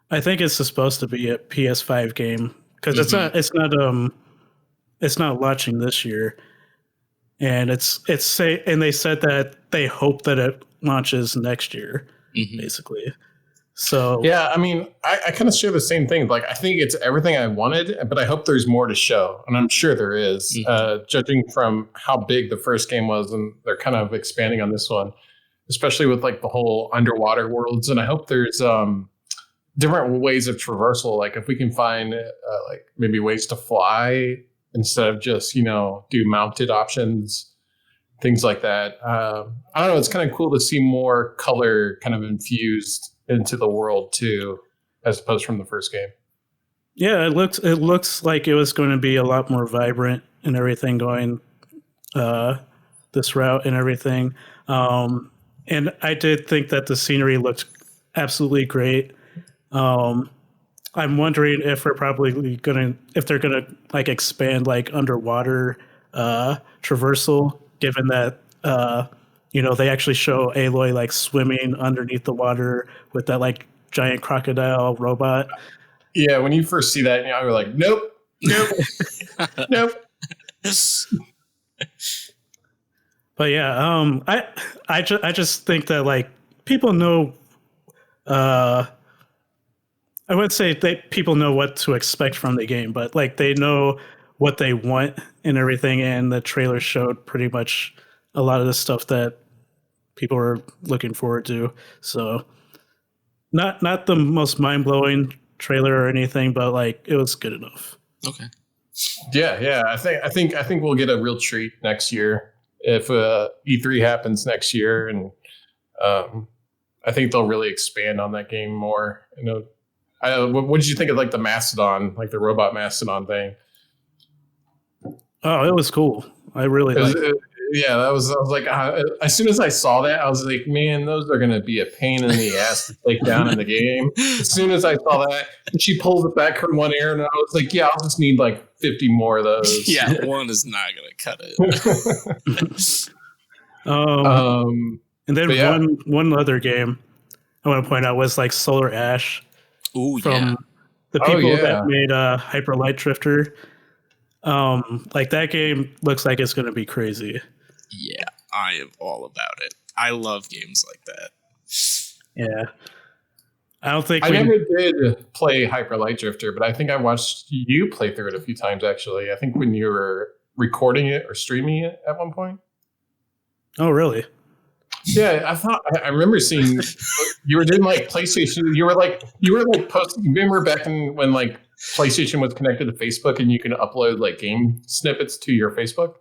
I think it's supposed to be a PS5 game because it's not launching this year, and and they said that they hope that it launches next year, basically. So yeah, I mean, I kind of share the same thing. Like, I think it's everything I wanted, but I hope there's more to show, and I'm sure there is. Judging from how big the first game was, and they're kind of expanding on this one, especially with like the whole underwater worlds. And I hope there's different ways of traversal. Like if we can find like maybe ways to fly instead of just do mounted options, things like that. I don't know. It's kind of cool to see more color kind of infused into the world too, as opposed from the first game. Yeah, it looks like it was going to be a lot more vibrant and everything going this route and everything. And I did think that the scenery looked absolutely great. I'm wondering if they're gonna like expand like underwater traversal, given that they actually show Aloy like swimming underneath the water with that like giant crocodile robot. Yeah, when you first see that, you're like, nope, nope. But yeah, I just think that like people know. I would say people know what to expect from the game, but like they know what they want and everything, and the trailer showed pretty much a lot of the stuff that people are looking forward to. So not the most mind blowing trailer or anything, but like it was good enough. Okay. Yeah. I think we'll get a real treat next year if E3 happens next year, and I think they'll really expand on that game more. What did you think of like the Mastodon, like the robot Mastodon thing? Oh, it was cool. I really liked it. Yeah, I was like, as soon as I saw that, I was like, man, those are going to be a pain in the ass to take down in the game. As soon as I saw that, and she pulls it back from one ear, and I was like, yeah, I'll just need like 50 more of those. Yeah, one is not going to cut it. And then one other game I want to point out was like Solar Ash. Ooh, from the people that made Hyper Light Drifter. Like that game looks like it's going to be crazy. Yeah, I am all about it. I love games like that. Yeah. I don't think I never did play Hyper Light Drifter, but I think I watched you play through it a few times, actually. I think when you were recording it or streaming it at one point. Oh, really? Yeah, I remember seeing you were doing like PlayStation. You were like posting. Remember back when like PlayStation was connected to Facebook and you can upload like game snippets to your Facebook?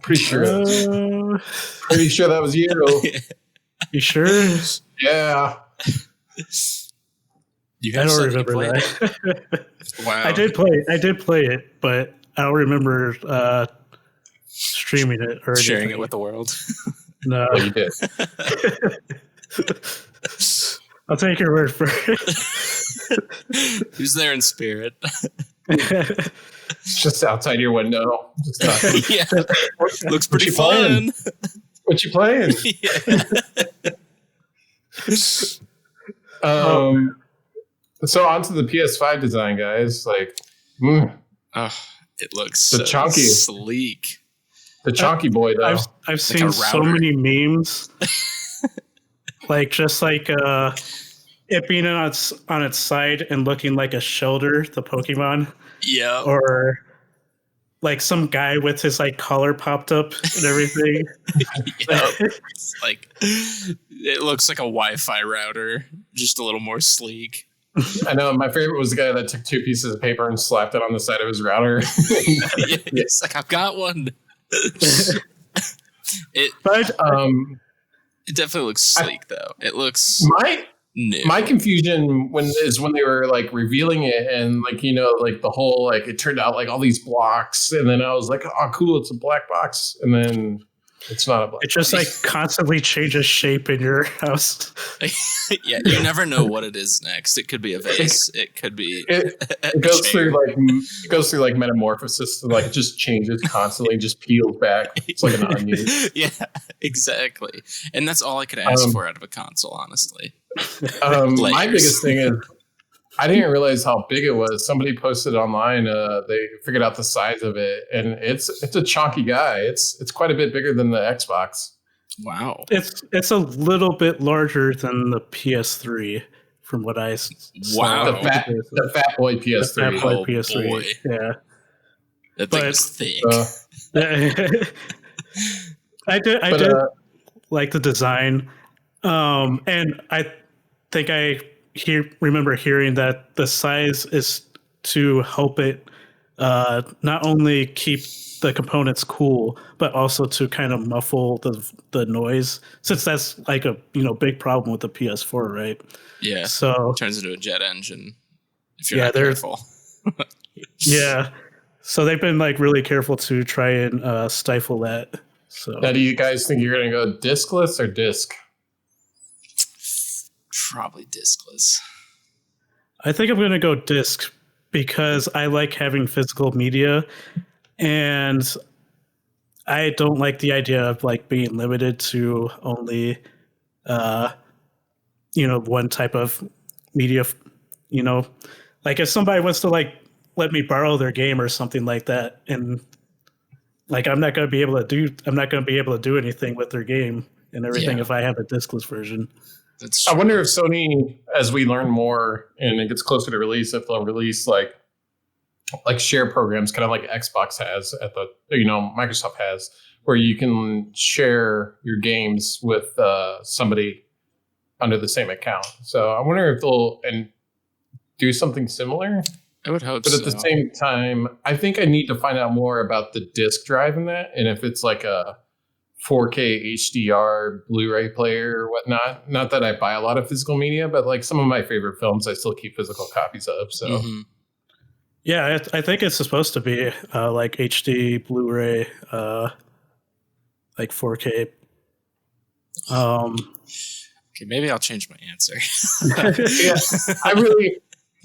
Pretty sure that was you. You sure? Yeah. You I don't remember that. Wow. I did play it, but I don't remember streaming it or sharing anything. it with the world. No, you did. I'll take your word for it. Who's there in spirit? Just outside your window. Yeah, looks pretty fun. What you playing? So onto the PS5 design, guys. Like, it looks so chunky, sleek. The chunky boy, though. I've seen so many memes, like just like it being on its side and looking like a shoulder, the Pokemon. Yeah. Or like some guy with his like collar popped up and everything. It's like it looks like a Wi-Fi router, just a little more sleek. I know. My favorite was the guy that took 2 pieces of paper and slapped it on the side of his router. It's like, I've got one. It definitely looks sleek, though. It looks new. My confusion when they were like revealing it and like, like the whole, like it turned out like all these blocks, and then I was like, oh cool, it's a black box, and then it's not a black box. It just like constantly changes shape in your house. Yeah, you never know what it is next. It could be a vase. It could be it goes through like metamorphosis, and like it just changes constantly, just peels back. It's like an onion. Yeah, exactly. And that's all I could ask for out of a console, honestly. My biggest thing is I didn't realize how big it was. Somebody posted online. They figured out the size of it, and it's a chunky guy. It's quite a bit bigger than the Xbox. Wow. It's a little bit larger than the PS3, from what I saw. Wow. The fat boy PS3. The fat boy PS3. Boy. Yeah. That thing was thick. I did like the design, and I think I remember hearing that the size is to help it not only keep the components cool, but also to kind of muffle the noise, since that's like a big problem with the PS4, right? Yeah. So it turns into a jet engine if you're not careful. Yeah. So they've been like really careful to try and stifle that. So now, do you guys think you're going to go discless or disc? Probably discless. I think I'm going to go disc because I like having physical media, and I don't like the idea of like being limited to only, one type of media. Like if somebody wants to like let me borrow their game or something like that, and like I'm not going to be able to do anything with their game and everything if I have a discless version. I wonder if Sony, as we learn more and it gets closer to release, if they'll release like like share programs, kind of like Xbox has at the Microsoft has, where you can share your games with somebody under the same account. So I wonder if they'll do something similar. I would hope but so. But at the same time, I think I need to find out more about the disk drive in that, and if it's like a 4K HDR Blu-ray player or whatnot. Not that I buy a lot of physical media, but like some of my favorite films, I still keep physical copies of. So, yeah, I think it's supposed to be like HD Blu-ray, like 4K. Okay, maybe I'll change my answer. Yeah, to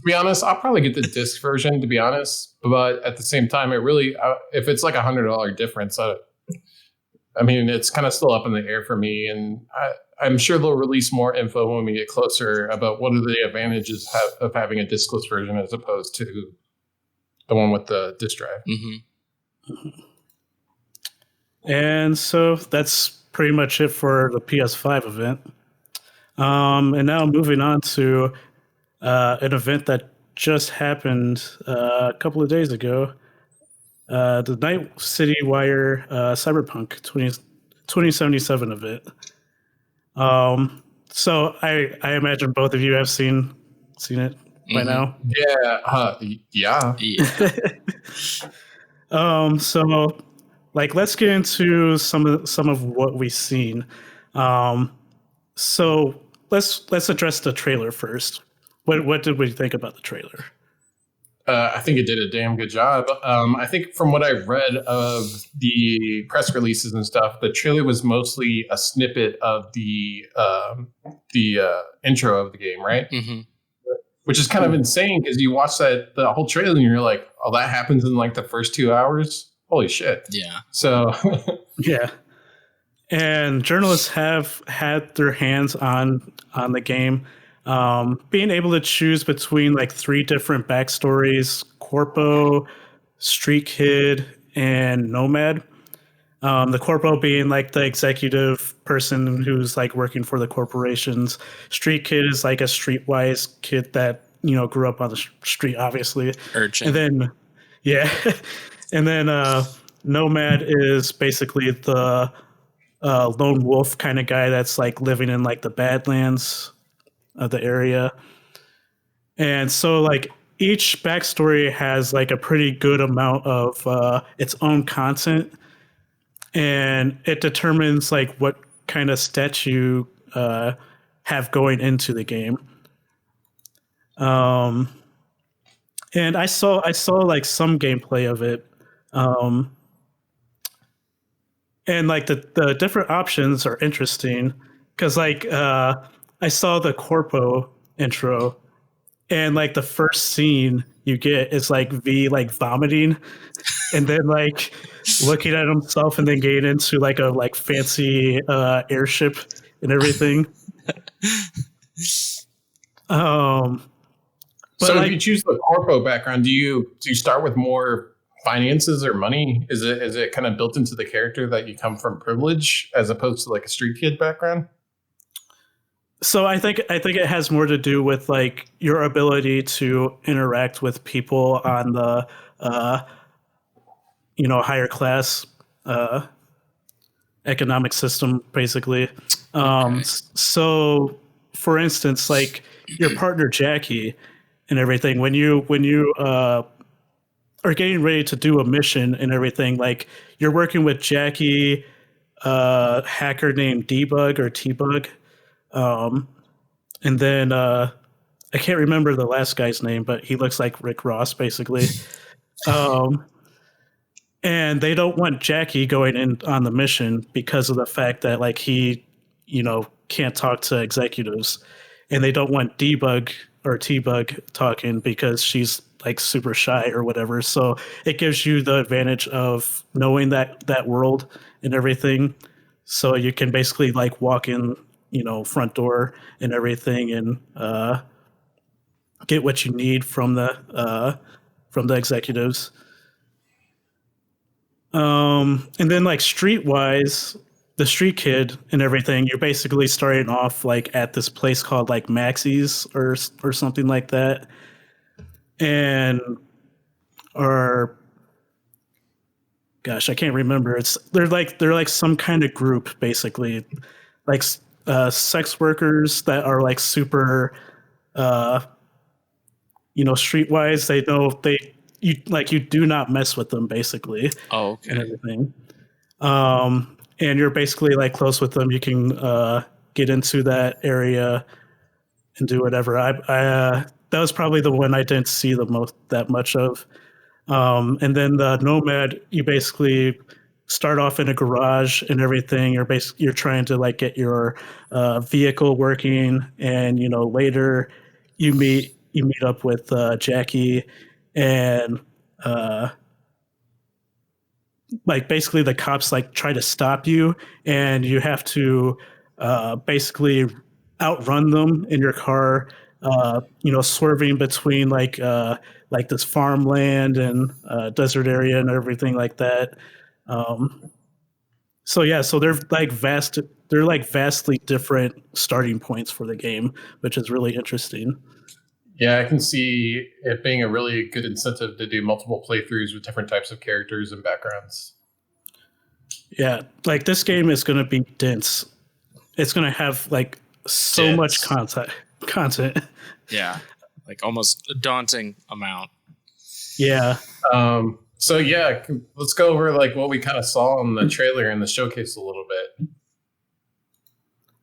be honest, I'll probably get the disc version, to be honest. But at the same time, if it's like $100 difference, I mean, it's kind of still up in the air for me. And I'm sure they'll release more info when we get closer about what are the advantages of having a discless version as opposed to the one with the disc drive. And so that's pretty much it for the PS5 event. And now moving on to an event that just happened a couple of days ago. The Night City Wire Cyberpunk 2077 event. So I imagine both of you have seen it by now. Yeah. So like let's get into some of what we've seen. So let's address the trailer first. What did we think about the trailer? I think it did a damn good job. I think from what I've read of the press releases and stuff, the trailer was mostly a snippet of the intro of the game, right? Which is kind of insane because you watch the whole trailer and you're like, oh, that happens in like the first 2 hours. Holy shit. Yeah. So yeah. And journalists have had their hands on the game. Being able to choose between like 3 different backstories: Corpo, Street Kid, and Nomad. The Corpo being like the executive person who's like working for the corporations. Street Kid is like a streetwise kid that grew up on the street, obviously. Urchin. And then and then Nomad is basically the lone wolf kind of guy that's like living in like the Badlands of the area. And so like each backstory has like a pretty good amount of its own content, and it determines like what kind of stats you have going into the game. And I saw like some gameplay of it. And like the different options are interesting because like I saw the Corpo intro, and like the first scene you get is like V like vomiting, and then like looking at himself, and then getting into like a like fancy airship and everything. So if you choose the Corpo background, do you start with more finances or money? Is it kind of built into the character that you come from privilege as opposed to like a street kid background? So I think it has more to do with like your ability to interact with people on the higher class economic system, basically. Okay. So for instance, like your partner Jackie and everything, when you are getting ready to do a mission and everything, like you're working with Jackie, a hacker named Debug or T-Bug. And then I can't remember the last guy's name, but he looks like Rick Ross, basically. And they don't want Jackie going in on the mission because of the fact that like he, can't talk to executives, and they don't want Debug or T-Bug talking because she's like super shy or whatever. So it gives you the advantage of knowing that world and everything. So you can basically like walk in, front door and everything, and get what you need from the executives. And then like streetwise, the street kid and everything, you're basically starting off like at this place called like Maxie's or something like that. And are, gosh, I can't remember. They're like some kind of group basically, like sex workers that are like super, uh, streetwise. They know you do not mess with them basically, Oh, and okay. everything. And you're basically like close with them. You can get into that area and do whatever. That was probably the one I didn't see that much of. And then the Nomad, you basically start off in a garage and everything. You're trying to like get your vehicle working, and later you meet up with Jackie, and uh, like basically the cops like try to stop you, and you have to basically outrun them in your car, swerving between like this farmland and desert area and everything like that. um, so yeah, so they're like vastly different starting points for the game, which is really interesting. Yeah, I can see it being a really good incentive to do multiple playthroughs with different types of characters and backgrounds. Yeah, like this game is going to be dense. It's going to have like so much Dense. content. Yeah, like almost a daunting amount. Yeah. So yeah, let's go over like what we kind of saw in the trailer and the showcase a little bit.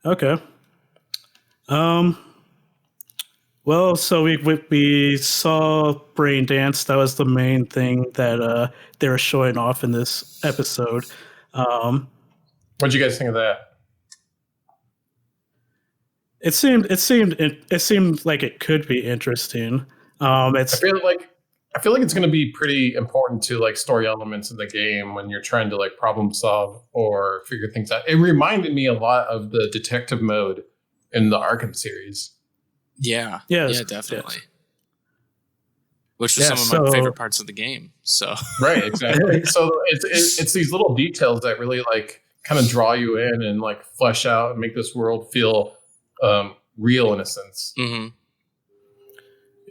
Okay. Well, so we saw Brain Dance. That was the main thing that they were showing off in this episode. What'd you guys think of that? It seemed like it could be interesting. I feel like it's going to be pretty important to like story elements in the game when you're trying to like problem solve or figure things out. It reminded me a lot of the detective mode in the Arkham series. Yeah, Yes, yeah, definitely. yes. Which was Yeah, some of my so- favorite parts of the game. So Right, exactly. So it's these little details that really like kind of draw you in and like flesh out and make this world feel real in a sense. mhm.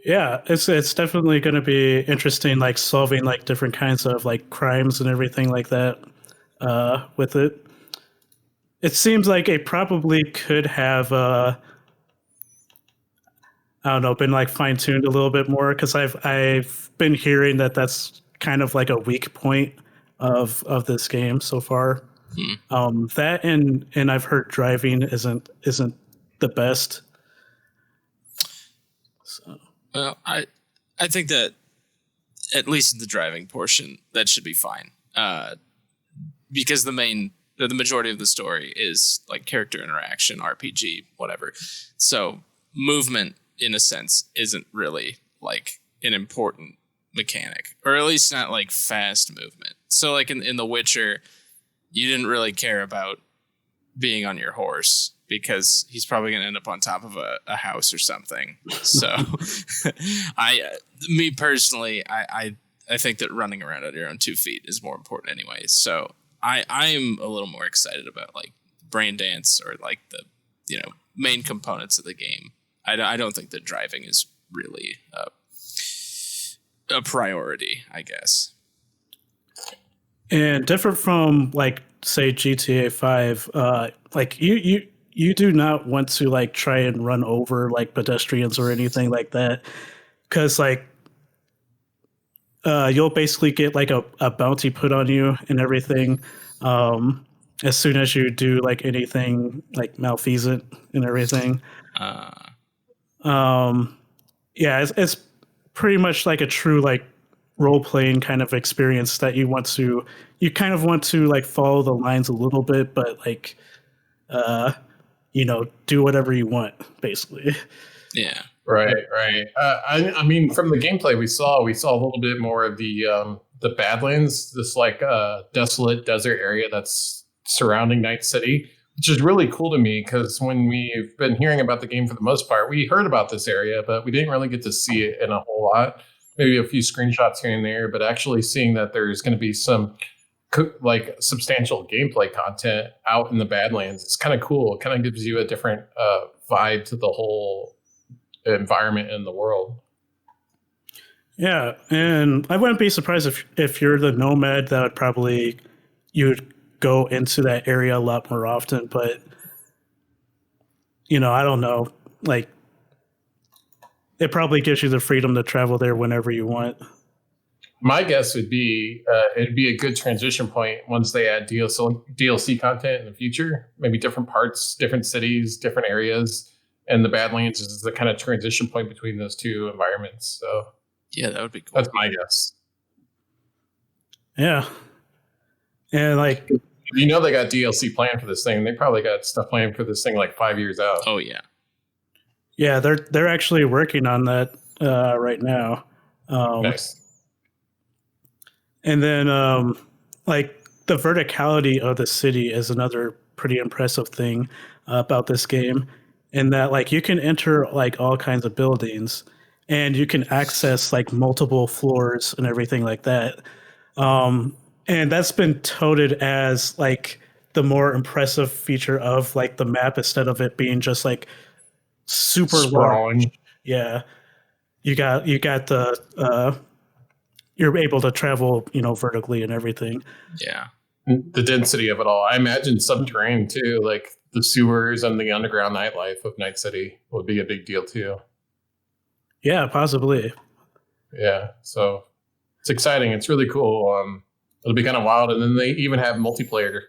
Yeah, it's definitely going to be interesting, like solving like different kinds of like crimes and everything like that with it. It seems like it probably could have I don't know, been like fine tuned a little bit more, because I've been hearing that that's kind of like a weak point of this game so far. That and I've heard driving isn't the best. So Well, I think that at least in the driving portion, that should be fine. Because the majority of the story is like character interaction, RPG, whatever. So movement, in a sense, isn't really like an important mechanic, or at least not like fast movement. So like in The Witcher, you didn't really care about being on your horse because he's probably going to end up on top of a house or something. So me personally, I think that running around on your own 2 feet is more important anyway. So I'm a little more excited about like Brain Dance or like the, main components of the game. I don't think that driving is really a priority, I guess. And different from like say GTA 5, like you do not want to like try and run over like pedestrians or anything like that, because like you'll basically get like a bounty put on you and everything as soon as you do like anything like malfeasant and everything. Yeah, it's pretty much like a true like role playing kind of experience that you kind of want to like follow the lines a little bit, but like do whatever you want basically. Yeah. Right. I mean, from the gameplay we saw a little bit more of the Badlands, this like desolate desert area that's surrounding Night City, which is really cool to me because when we've been hearing about the game for the most part, we heard about this area, but we didn't really get to see it in a whole lot. Maybe a few screenshots here and there, but actually seeing that there's going to be some like substantial gameplay content out in the Badlands, it's kind of cool. It kind of gives you a different vibe to the whole environment in the world. Yeah, and I wouldn't be surprised if you're the nomad that would probably you would go into that area a lot more often. But I don't know. Like, it probably gives you the freedom to travel there whenever you want. My guess would be it'd be a good transition point once they add DLC content in the future. Maybe different parts, different cities, different areas, and the Badlands is the kind of transition point between those two environments. So Yeah, that would be cool. that's my guess. Yeah, and like, They got DLC planned for this thing. They probably got stuff planned for this thing like 5 years out. Oh yeah. yeah, they're actually working on that right now. Nice. And then, like, the verticality of the city is another pretty impressive thing about this game, in that, like, you can enter like all kinds of buildings, and you can access like multiple floors and everything like that. And that's been touted as like the more impressive feature of like the map, instead of it being just like super large. Sprawling. Yeah, you got the you're able to travel, vertically and everything. Yeah. The density of it all. I imagine subterranean too, like the sewers and the underground nightlife of Night City would be a big deal too. Yeah, possibly. Yeah, so it's exciting. It's really cool. It'll be kind of wild, and then they even have multiplayer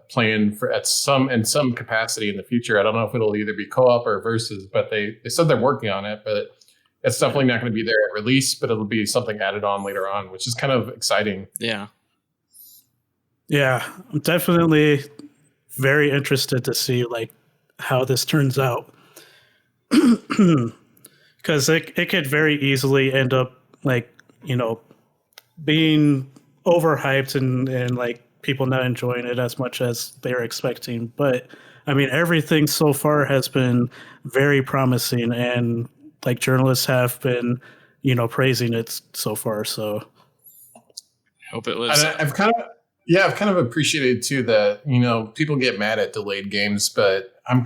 planned for in some capacity in the future. I don't know if it'll either be co-op or versus, but they said they're working on it. But it's definitely not going to be there at release, but it'll be something added on later on, which is kind of exciting. Yeah. Yeah, I'm definitely very interested to see like how this turns out. Because it could very easily end up like, being overhyped and like people not enjoying it as much as they're expecting. But I mean, everything so far has been very promising, and like journalists have been, praising it so far. So I hope it was. And I've kind of appreciated too that people get mad at delayed games, but I've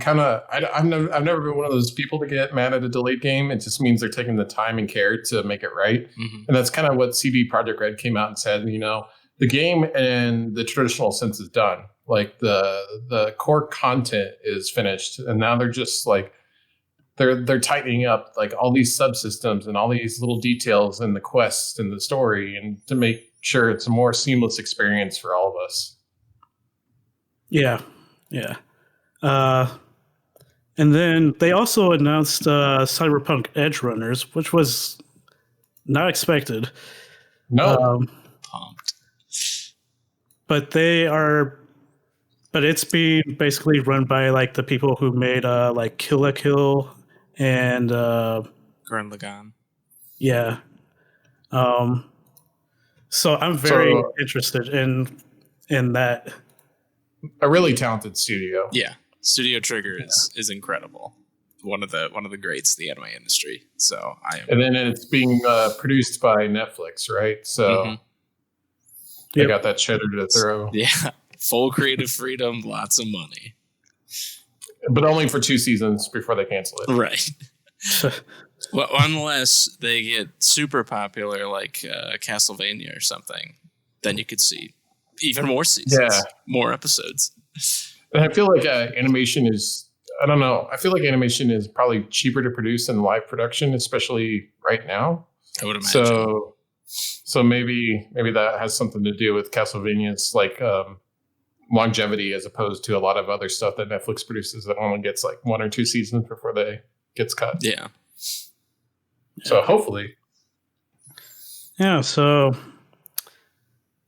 never been one of those people to get mad at a delayed game. It just means they're taking the time and care to make it right, and that's kind of what CD Projekt Red came out and said. The game in the traditional sense is done. Like the core content is finished, and now they're just like they're tightening up like all these subsystems and all these little details in the quest and the story, and to make sure it's a more seamless experience for all of us. Yeah. And then they also announced Cyberpunk Edge Runners, which was not expected. No. Pumped. But it's being basically run by like the people who made like Kill la Kill and Gurren Lagann. Yeah. So I'm very interested in that. A really talented studio. Yeah. Studio Trigger is incredible. One of the greats of the anime industry. So and then it's being produced by Netflix, right? So they got that cheddar to throw. Yeah. Full creative freedom, lots of money. But only for 2 seasons before they cancel it. Right. Well, unless they get super popular like Castlevania or something, then you could see even more seasons, more episodes. And I feel like animation is, I don't know, I feel like animation is probably cheaper to produce than live production, especially right now. I would imagine. So maybe that has something to do with Castlevania's like longevity, as opposed to a lot of other stuff that Netflix produces that only gets like 1 or 2 seasons before they gets cut. Yeah. So hopefully. Yeah, so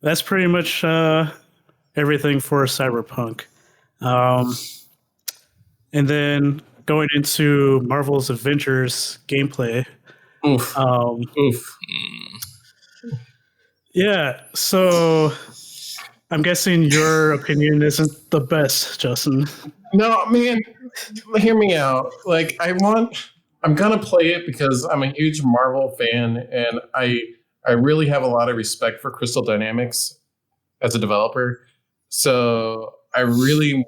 that's pretty much everything for Cyberpunk. And then going into Marvel's Avengers gameplay. Oof. Yeah, so I'm guessing your opinion isn't the best, Justin. No, man, hear me out. Like, I'm gonna play it because I'm a huge Marvel fan, and I really have a lot of respect for Crystal Dynamics as a developer. So I really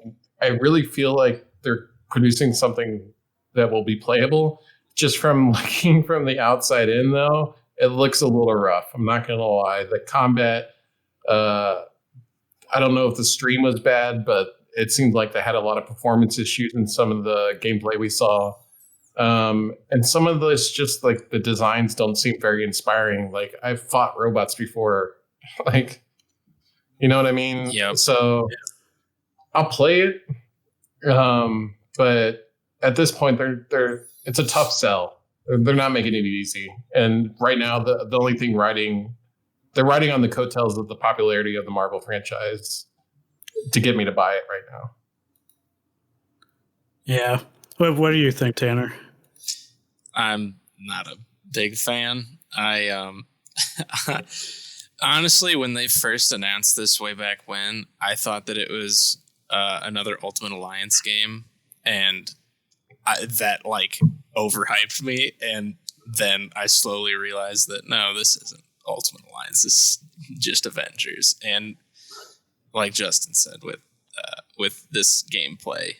feel like they're producing something that will be playable. just from looking from the outside in, though, it looks a little rough. I'm not gonna lie. The combat, I don't know if the stream was bad, but it seemed like they had a lot of performance issues in some of the gameplay we saw. And some of this, just like the designs don't seem very inspiring. Like, I've fought robots before, like, you know what I mean? Yeah. So I'll play it. But at this point, it's a tough sell. They're not making it easy. And right now, the only thing they're riding on the coattails of the popularity of the Marvel franchise to get me to buy it right now. Yeah. What do you think, Tanner? I'm not a big fan. I honestly, when they first announced this way back when, I thought that it was another Ultimate Alliance game, and that like overhyped me. And then I slowly realized that no, this isn't Ultimate Alliance. This is just Avengers. And like Justin said, with this gameplay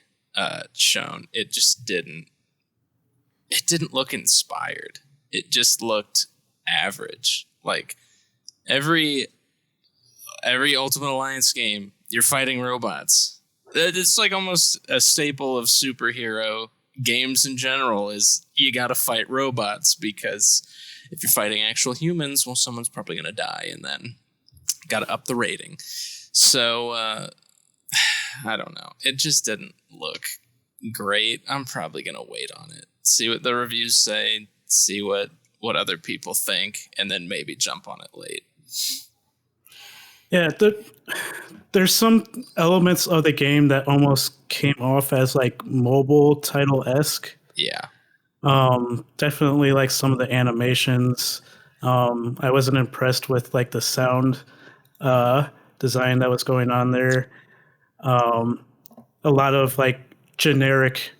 shown, it just didn't look inspired. It just looked average. Like every Ultimate Alliance game, you're fighting robots. It's like almost a staple of superhero games in general is you got to fight robots, because if you're fighting actual humans, well, someone's probably going to die, and then got to up the rating. So I don't know. It just didn't look great. I'm probably going to wait on it. See what the reviews say, see what other people think, and then maybe jump on it late. Yeah, there's some elements of the game that almost came off as like mobile title-esque. Yeah. Definitely like some of the animations. I wasn't impressed with like the sound design that was going on there. A lot of like generic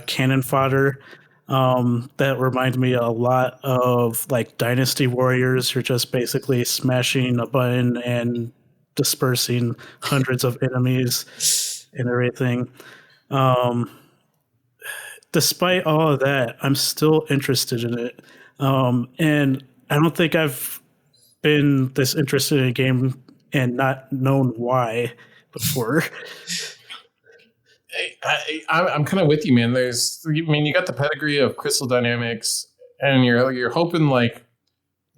cannon fodder. That reminds me a lot of like Dynasty Warriors. You're just basically smashing a button and dispersing hundreds of enemies and everything. Despite all of that, I'm still interested in it. And I don't think I've been this interested in a game and not known why before. I'm kind of with you, man. You got the pedigree of Crystal Dynamics, and you're hoping like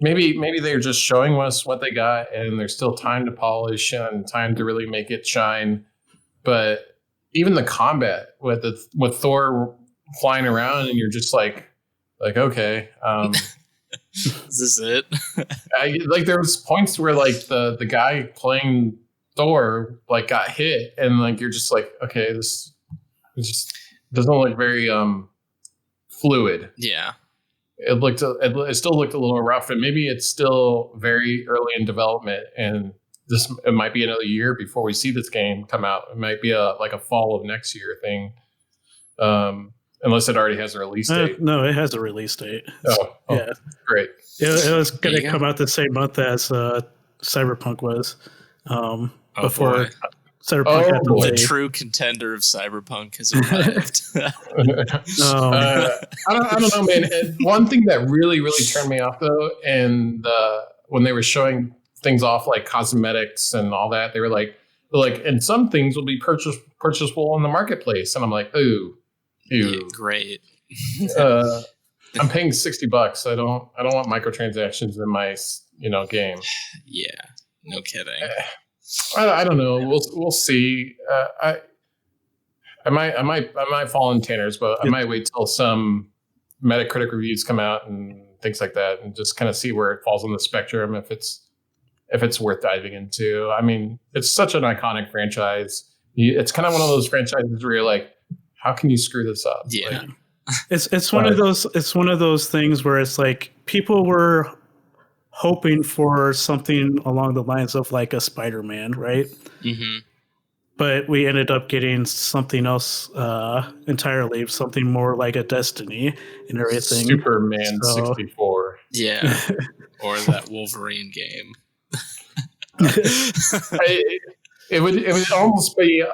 maybe they're just showing us what they got, and there's still time to polish and time to really make it shine. But even the combat with Thor flying around, and you're just like okay, is this it? Like there was points where like the guy playing Thor like got hit, and like you're just like, okay, this just doesn't look very fluid. Yeah, it still looked a little rough, and maybe it's still very early in development, and it might be another year before we see this game come out. It might be a fall of next year thing, unless it already has a release date. No, it has a release date. Oh yeah, great. It was going to come out the same month as Cyberpunk was. Before Cyberpunk had the true contender of Cyberpunk has arrived. I don't know, man. One thing that really, really turned me off though, and when they were showing things off like cosmetics and all that, they were like, and some things will be purchasable in the marketplace, and I'm like, ooh, yeah, great. I'm paying $60. I don't want microtransactions in my game. Yeah. No kidding. I don't know. We'll see. I might fall in Tanner's, but I might wait till some Metacritic reviews come out and things like that, and just kind of see where it falls on the spectrum. If it's worth diving into. I mean, it's such an iconic franchise. It's kind of one of those franchises where you're like, how can you screw this up? Yeah. Like, it's one of those things where it's like people were hoping for something along the lines of like a Spider-Man, right? Mm-hmm. But we ended up getting something else entirely, something more like a Destiny and everything. Superman 64. Yeah. Or that Wolverine game. It would almost be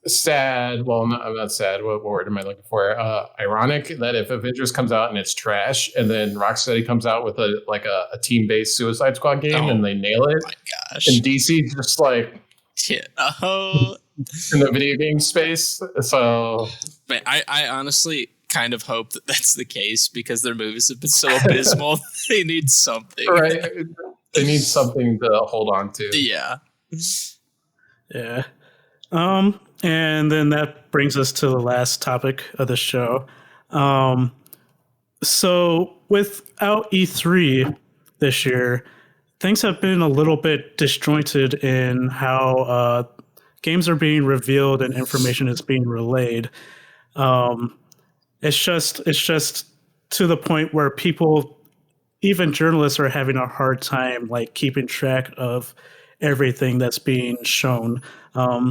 sad. Well, I'm not sad. What word am I looking for? Ironic that if Avengers comes out and it's trash, and then Rocksteady comes out with a team based Suicide Squad game and they nail it, my gosh. and DC just like Yeah. Oh. in the video game space. So, Man, I honestly kind of hope that that's the case because their movies have been so abysmal. They need something. right, they need something to hold on to. Yeah. Yeah. And then that brings us to the last topic of the show. So without E3 this year, things have been a little bit disjointed in how games are being revealed and information is being relayed. It's just to the point where people, even journalists, are having a hard time like keeping track of everything that's being shown.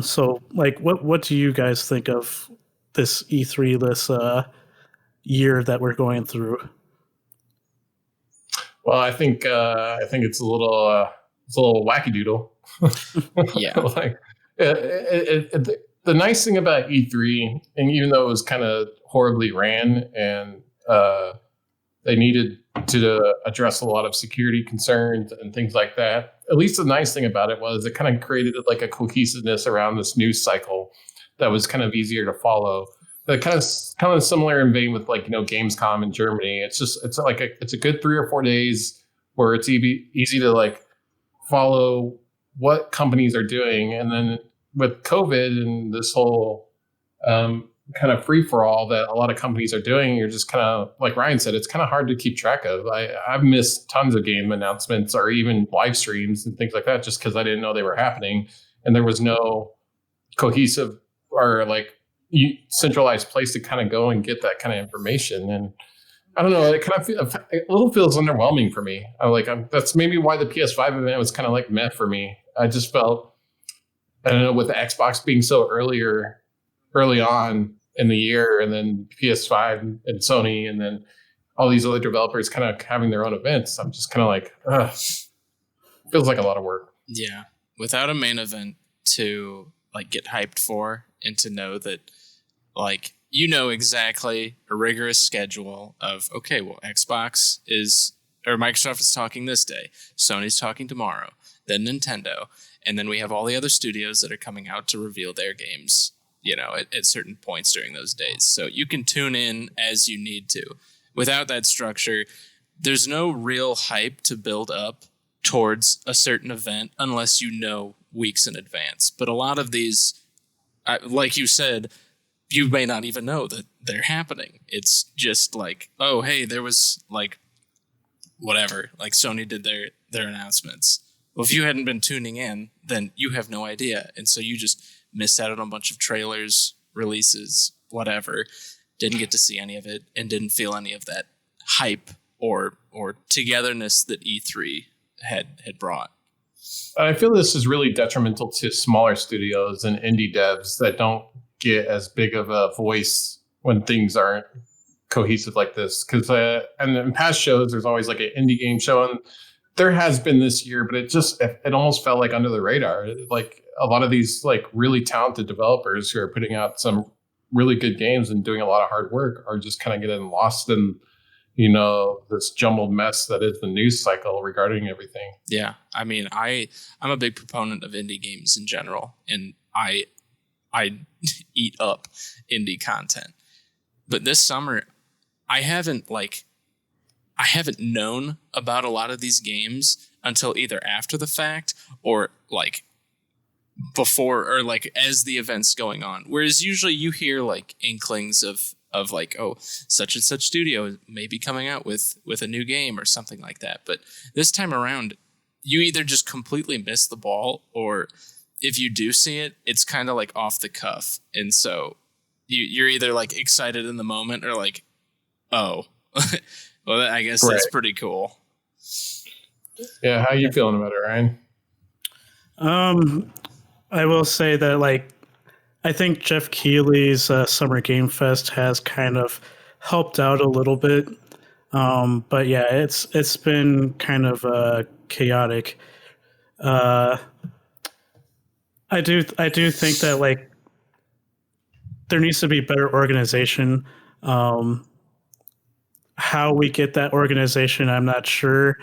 So like what do you guys think of this E3 this year that we're going through? Well, I think it's a little wacky doodle. Yeah. Like the nice thing about E3, and even though it was kind of horribly ran and they needed to address a lot of security concerns and things like that, at least the nice thing about it was it kind of created like a cohesiveness around this news cycle that was kind of easier to follow. That kind of similar in vein with like, Gamescom in Germany. It's a good 3 or 4 days where it's easy to like follow what companies are doing. And then with COVID and this whole kind of free for all that a lot of companies are doing, you're just kind of, like Ryan said, it's kind of hard to keep track of. I've missed tons of game announcements or even live streams and things like that just because I didn't know they were happening, and there was no cohesive or like centralized place to kind of go and get that kind of information. And I don't know, it kind of a little feels underwhelming for me. That's maybe why the PS5 event was kind of like meh for me. I just felt, I don't know, with the Xbox being so early on in the year, and then PS5 and Sony, and then all these other developers kind of having their own events, I'm just kind of like, feels like a lot of work. Yeah. Without a main event to like get hyped for, and to know that like, exactly a rigorous schedule of, okay, well, Microsoft is talking this day, Sony's talking tomorrow, then Nintendo, and then we have all the other studios that are coming out to reveal their games, at certain points during those days. So you can tune in as you need to. Without that structure, there's no real hype to build up towards a certain event unless weeks in advance. But a lot of these, like you said, you may not even know that they're happening. It's just like, oh, hey, there was like whatever, like Sony did their announcements. Well, if you hadn't been tuning in, then you have no idea. And so you just missed out on a bunch of trailers, releases, whatever, didn't get to see any of it, and didn't feel any of that hype or togetherness that E3 had brought. I feel this is really detrimental to smaller studios and indie devs that don't get as big of a voice when things aren't cohesive like this. Because and in past shows, there's always like an indie game show, and there has been this year, but it almost felt like under the radar. Like a lot of these like really talented developers who are putting out some really good games and doing a lot of hard work are just kind of getting lost in this jumbled mess that is the news cycle regarding everything. Yeah. I mean, I'm a big proponent of indie games in general, and I eat up indie content. But this summer, I haven't known about a lot of these games until either after the fact or like before, or like as the event's going on. Whereas usually you hear like inklings of like, oh, such and such studio may be coming out with a new game or something like that. But this time around, you either just completely miss the ball, or if you do see it, it's kind of like off the cuff. And so you're either like excited in the moment or like, oh, well, I guess that's pretty cool. Yeah. How are you feeling about it, Ryan? I will say that like, I think Jeff Keighley's Summer Game Fest has kind of helped out a little bit. But yeah, it's been kind of chaotic. I do think that like there needs to be better organization. How we get that organization, I'm not sure.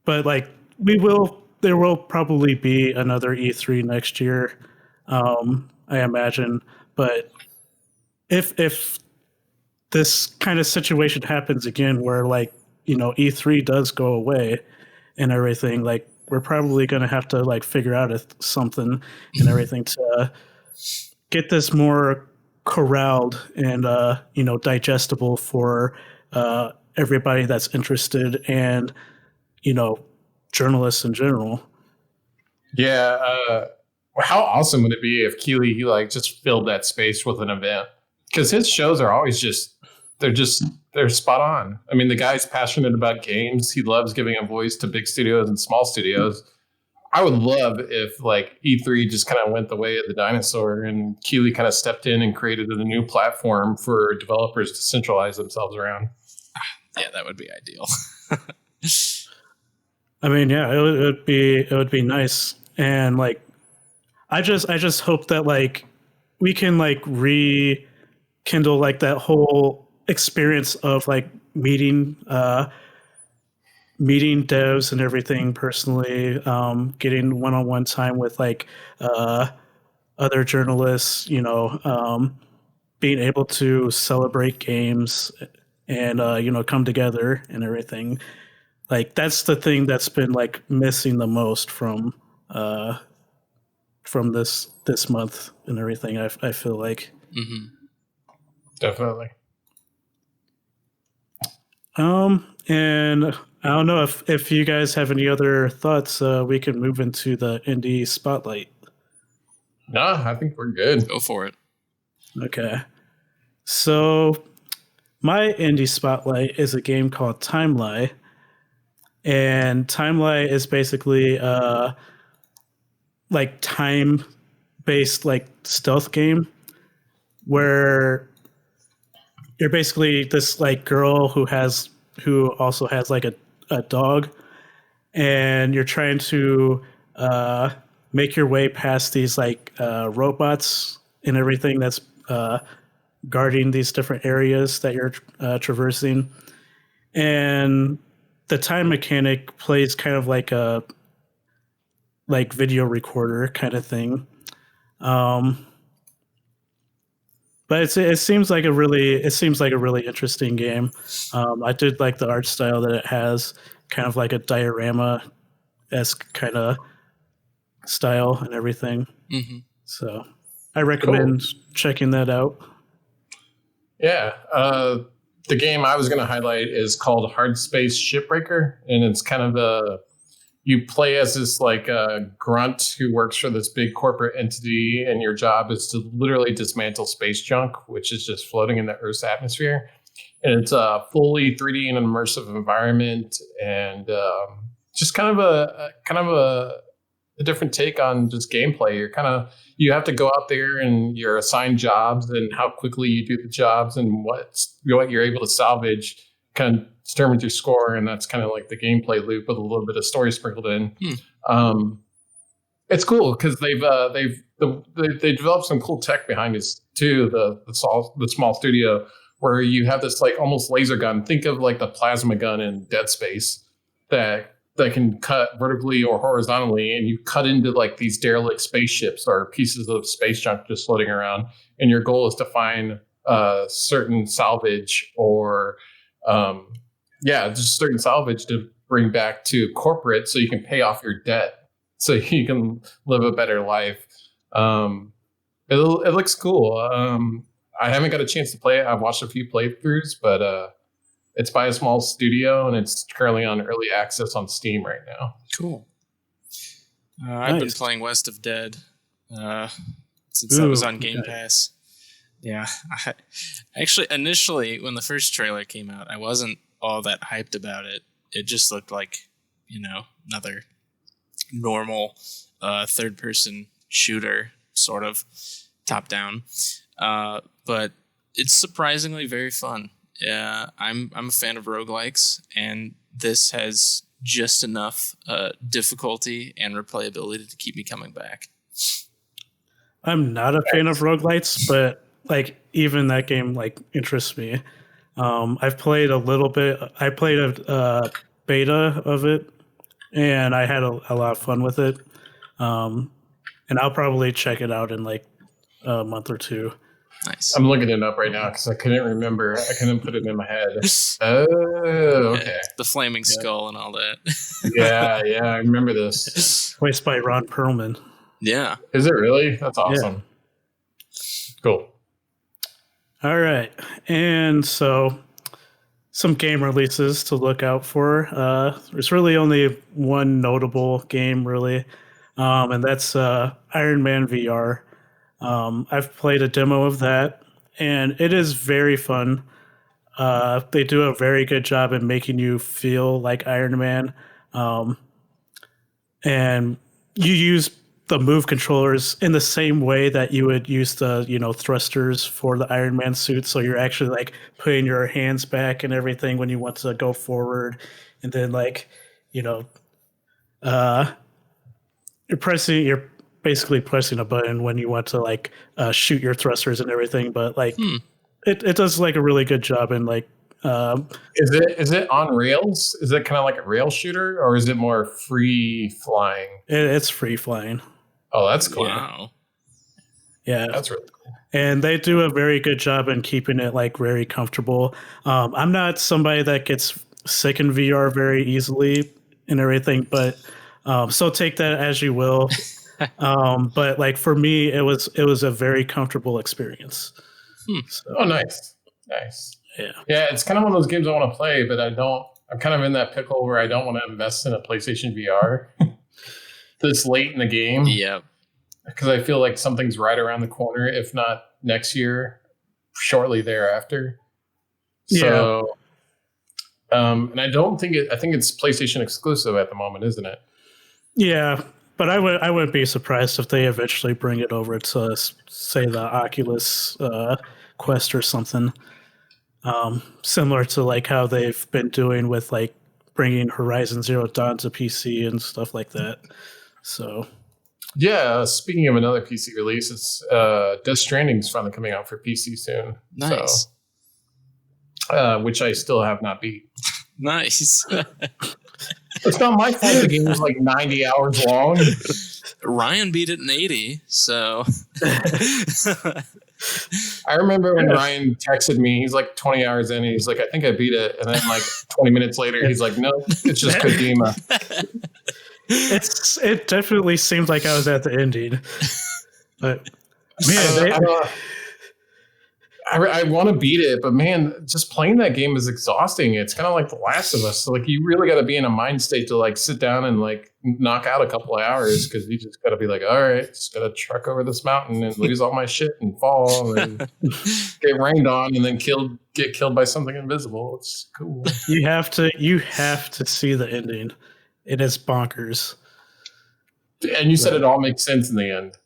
But like there will probably be another E3 next year, I imagine. But if this kind of situation happens again, where like E3 does go away and everything, like we're probably going to have to like figure out something and everything to get this more corralled and digestible for everybody that's interested and journalists in general. Yeah. How awesome would it be if Keighley he like just filled that space with an event? Because his shows are always they're spot on. I mean, the guy's passionate about games. He loves giving a voice to big studios and small studios. I would love if like E3 just kind of went the way of the dinosaur and Keighley kind of stepped in and created a new platform for developers to centralize themselves around. Yeah, that would be ideal. I mean, yeah, it would be nice, and like, I just hope that like we can like rekindle like that whole experience of like meeting devs and everything personally, getting one-on-one time with like other journalists, being able to celebrate games and come together and everything. Like that's the thing that's been like missing the most from this month and everything. I feel like. Mm-hmm. Definitely. And I don't know if you guys have any other thoughts. We can move into the indie spotlight. No, I think we're good. Go for it. Okay. So my indie spotlight is a game called Timeline. And Timeline is basically like time-based like stealth game where you're basically this like girl who also has like a dog, and you're trying to make your way past these like robots and everything that's guarding these different areas that you're traversing. And the time mechanic plays kind of like a video recorder kind of thing. But it seems like a really interesting game. I did like the art style that it has, kind of like a diorama-esque kind of style and everything. Mm-hmm. So I recommend checking that out. Yeah. The game I was going to highlight is called Hard Space Shipbreaker, and it's kind of you play as this like grunt who works for this big corporate entity, and your job is to literally dismantle space junk, which is just floating in the Earth's atmosphere. And it's a fully 3D and immersive environment, and just kind of a different take on just gameplay. You have to go out there and you're assigned jobs, and how quickly you do the jobs and what you're able to salvage kind of determines your score. And that's kind of like the gameplay loop with a little bit of story sprinkled in. It's cool because they developed some cool tech behind it too. The small studio where you have this like almost laser gun. Think of like the plasma gun in Dead Space that can cut vertically or horizontally, and you cut into like these derelict spaceships or pieces of space junk just floating around. And your goal is to find certain salvage or just certain salvage to bring back to corporate so you can pay off your debt, so you can live a better life. It looks cool. I haven't got a chance to play it. I've watched a few playthroughs, but it's by a small studio, and it's currently on early access on Steam right now. Cool. I've been playing West of Dead since that was on Game Pass. Yeah. Actually, initially, when the first trailer came out, I wasn't all that hyped about it. It just looked like, another normal third-person shooter, sort of top-down. But it's surprisingly very fun. I'm a fan of roguelikes, and this has just enough difficulty and replayability to keep me coming back. I'm not a fan of roguelites, but like even that game like interests me. I've played a little bit. I played a beta of it, and I had a lot of fun with it. And I'll probably check it out in like a month or two. Nice. I'm looking it up right now because I couldn't remember. I couldn't put it in my head. Oh, okay. The flaming skull and all that. Yeah, I remember this. Voiced by Ron Perlman. Yeah. Is it really? That's awesome. Cool. All right. And so some game releases to look out for. There's really only one notable game, really, and that's Iron Man VR. I've played a demo of that, and it is very fun. They do a very good job in making you feel like Iron Man. And you use the move controllers in the same way that you would use the, thrusters for the Iron Man suit. So you're actually like putting your hands back and everything when you want to go forward. And then you're basically pressing a button when you want to like shoot your thrusters and everything. But like it does like a really good job in like, is it on rails? Is it kind of like a rail shooter, or is it more free flying? It's free flying. Oh, that's cool. Wow. Yeah, that's really cool. And they do a very good job in keeping it like very comfortable. I'm not somebody that gets sick in VR very easily and everything, but so take that as you will. But like for me, it was a very comfortable experience. So. Oh, nice. Yeah, it's kind of one of those games I want to play, but I don't. I'm kind of in that pickle where I don't want to invest in a PlayStation VR this late in the game. Yeah, because I feel like something's right around the corner, if not next year, shortly thereafter. So, and I don't think it. I think it's PlayStation exclusive at the moment, isn't it? Yeah, but I wouldn't be surprised if they eventually bring it over to say the Oculus Quest or something. Similar to like how they've been doing with like bringing Horizon Zero Dawn to PC and stuff like that. So, yeah. Speaking of another PC release, it's Death Stranding's finally coming out for PC soon. Nice. So, which I still have not beat. Nice. It's not my fault. The game was like 90 hours long. Ryan beat it in 80, so. I remember when Ryan texted me, he's like 20 hours in, and he's like, I think I beat it. And then like 20 minutes later, he's like, no, it's just Kojima. It definitely seemed like I was at the ending. But man, I want to beat it, but man, just playing that game is exhausting. It's kind of like The Last of Us. So like you really got to be in a mind state to like sit down and like knock out a couple of hours, because you just got to be like, all right, just got to truck over this mountain and lose all my shit and fall and get rained on and then get killed by something invisible. It's cool. You have to see the ending. It is bonkers. And you said it all makes sense in the end.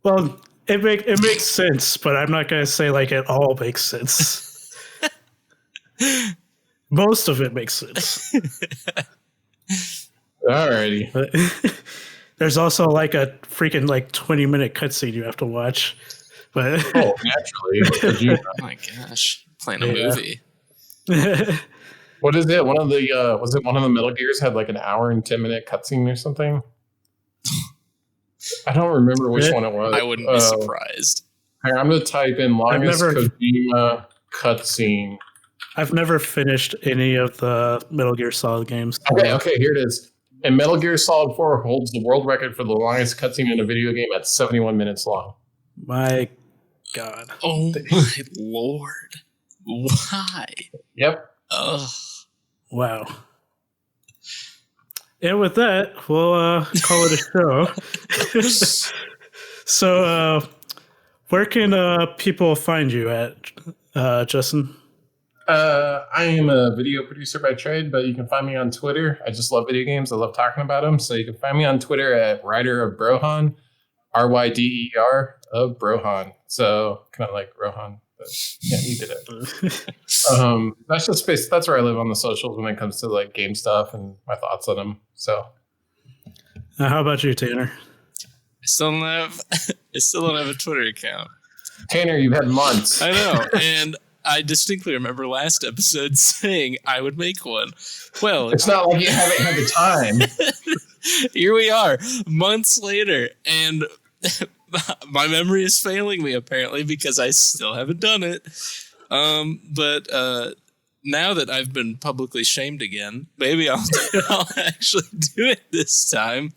Well, it makes sense, but I'm not going to say like it all makes sense. Most of it makes sense. Alrighty. But there's also like a freaking like 20-minute cutscene you have to watch. But naturally. Oh my gosh, playing a movie. What is it? One of the was it one of the Metal Gears had like an hour and 10-minute cutscene or something? I don't remember which one it was. I wouldn't be surprised. I'm going to type in longest Kojima cutscene. I've never finished any of the Metal Gear Solid games. Okay, here it is. And Metal Gear Solid 4 holds the world record for the longest cutscene in a video game at 71 minutes long. My God. Oh my Lord. Why? Yep. Ugh. Wow. And with that, we'll call it a show. So, where can people find you at, Justin? I am a video producer by trade, but you can find me on Twitter. I just love video games. I love talking about them. So you can find me on Twitter at Ryder of Brohan, RYDER of Brohan. So kind of like Rohan, but yeah, you did it. That's just space. That's where I live on the socials when it comes to like game stuff and my thoughts on them. So how about you, Tanner? I still don't have a Twitter account. Tanner, you've had months. I know, and I distinctly remember last episode saying I would make one. Well, it's not like you haven't had the time. Here we are, months later, and my memory is failing me apparently because I still haven't done it. But now that I've been publicly shamed again, maybe I'll actually do it this time.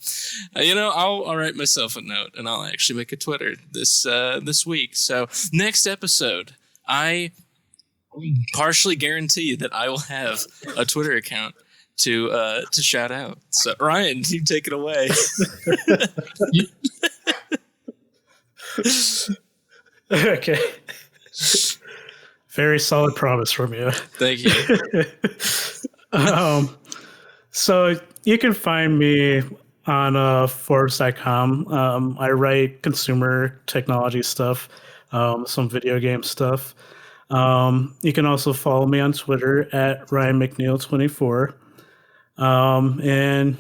I'll write myself a note and I'll actually make a Twitter this week. So next episode, I partially guarantee that I will have a Twitter account to shout out. So Ryan, you take it away. Okay. Very solid promise from you. Thank you. So you can find me on Forbes.com. I write consumer technology stuff, some video game stuff. You can also follow me on Twitter at Ryan McNeil24. And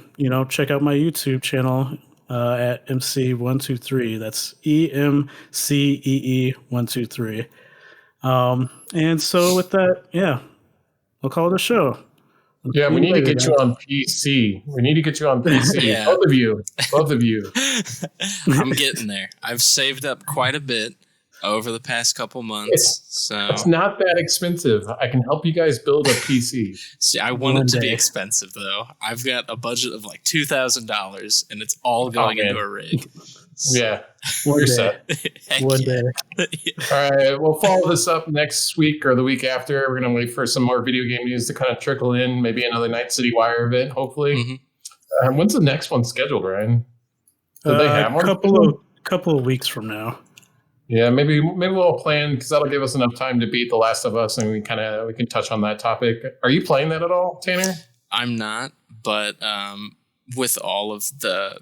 check out my YouTube channel at MC123. That's EMCEE123. And so with that, we'll call it a show. Yeah, we need to get you on PC. Yeah. Both of you. I'm getting there. I've saved up quite a bit over the past couple months. It's not that expensive. I can help you guys build a PC. See, I want it to be expensive though. I've got a budget of like $2,000 and it's all going into a rig. So. Yeah. You're set. One day. All right. We'll follow this up next week or the week after. We're going to wait for some more video game news to kind of trickle in. Maybe another Night City Wire event, hopefully. Mm-hmm. When's the next one scheduled, Ryan? Do they have one? Couple of weeks from now. Yeah, maybe we'll plan because that'll give us enough time to beat The Last of Us, and we can touch on that topic. Are you playing that at all, Tanner? I'm not, but with all of the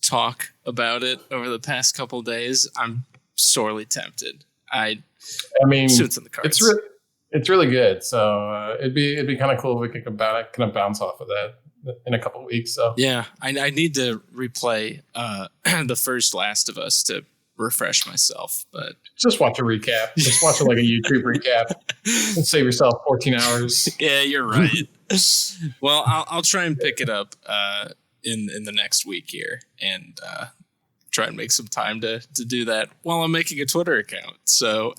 talk about it over the past couple of days, I'm sorely tempted. I mean, it's in the cards. It's really good. So it'd be kind of cool if we could kind of bounce off of that in a couple of weeks. So yeah, I need to replay the first Last of Us to refresh myself, but just watch a recap. Just watch it like a YouTube recap and save yourself 14 hours. Yeah, you're right. Well, I'll try and pick it up in the next week here and try and make some time to do that while I'm making a Twitter account. So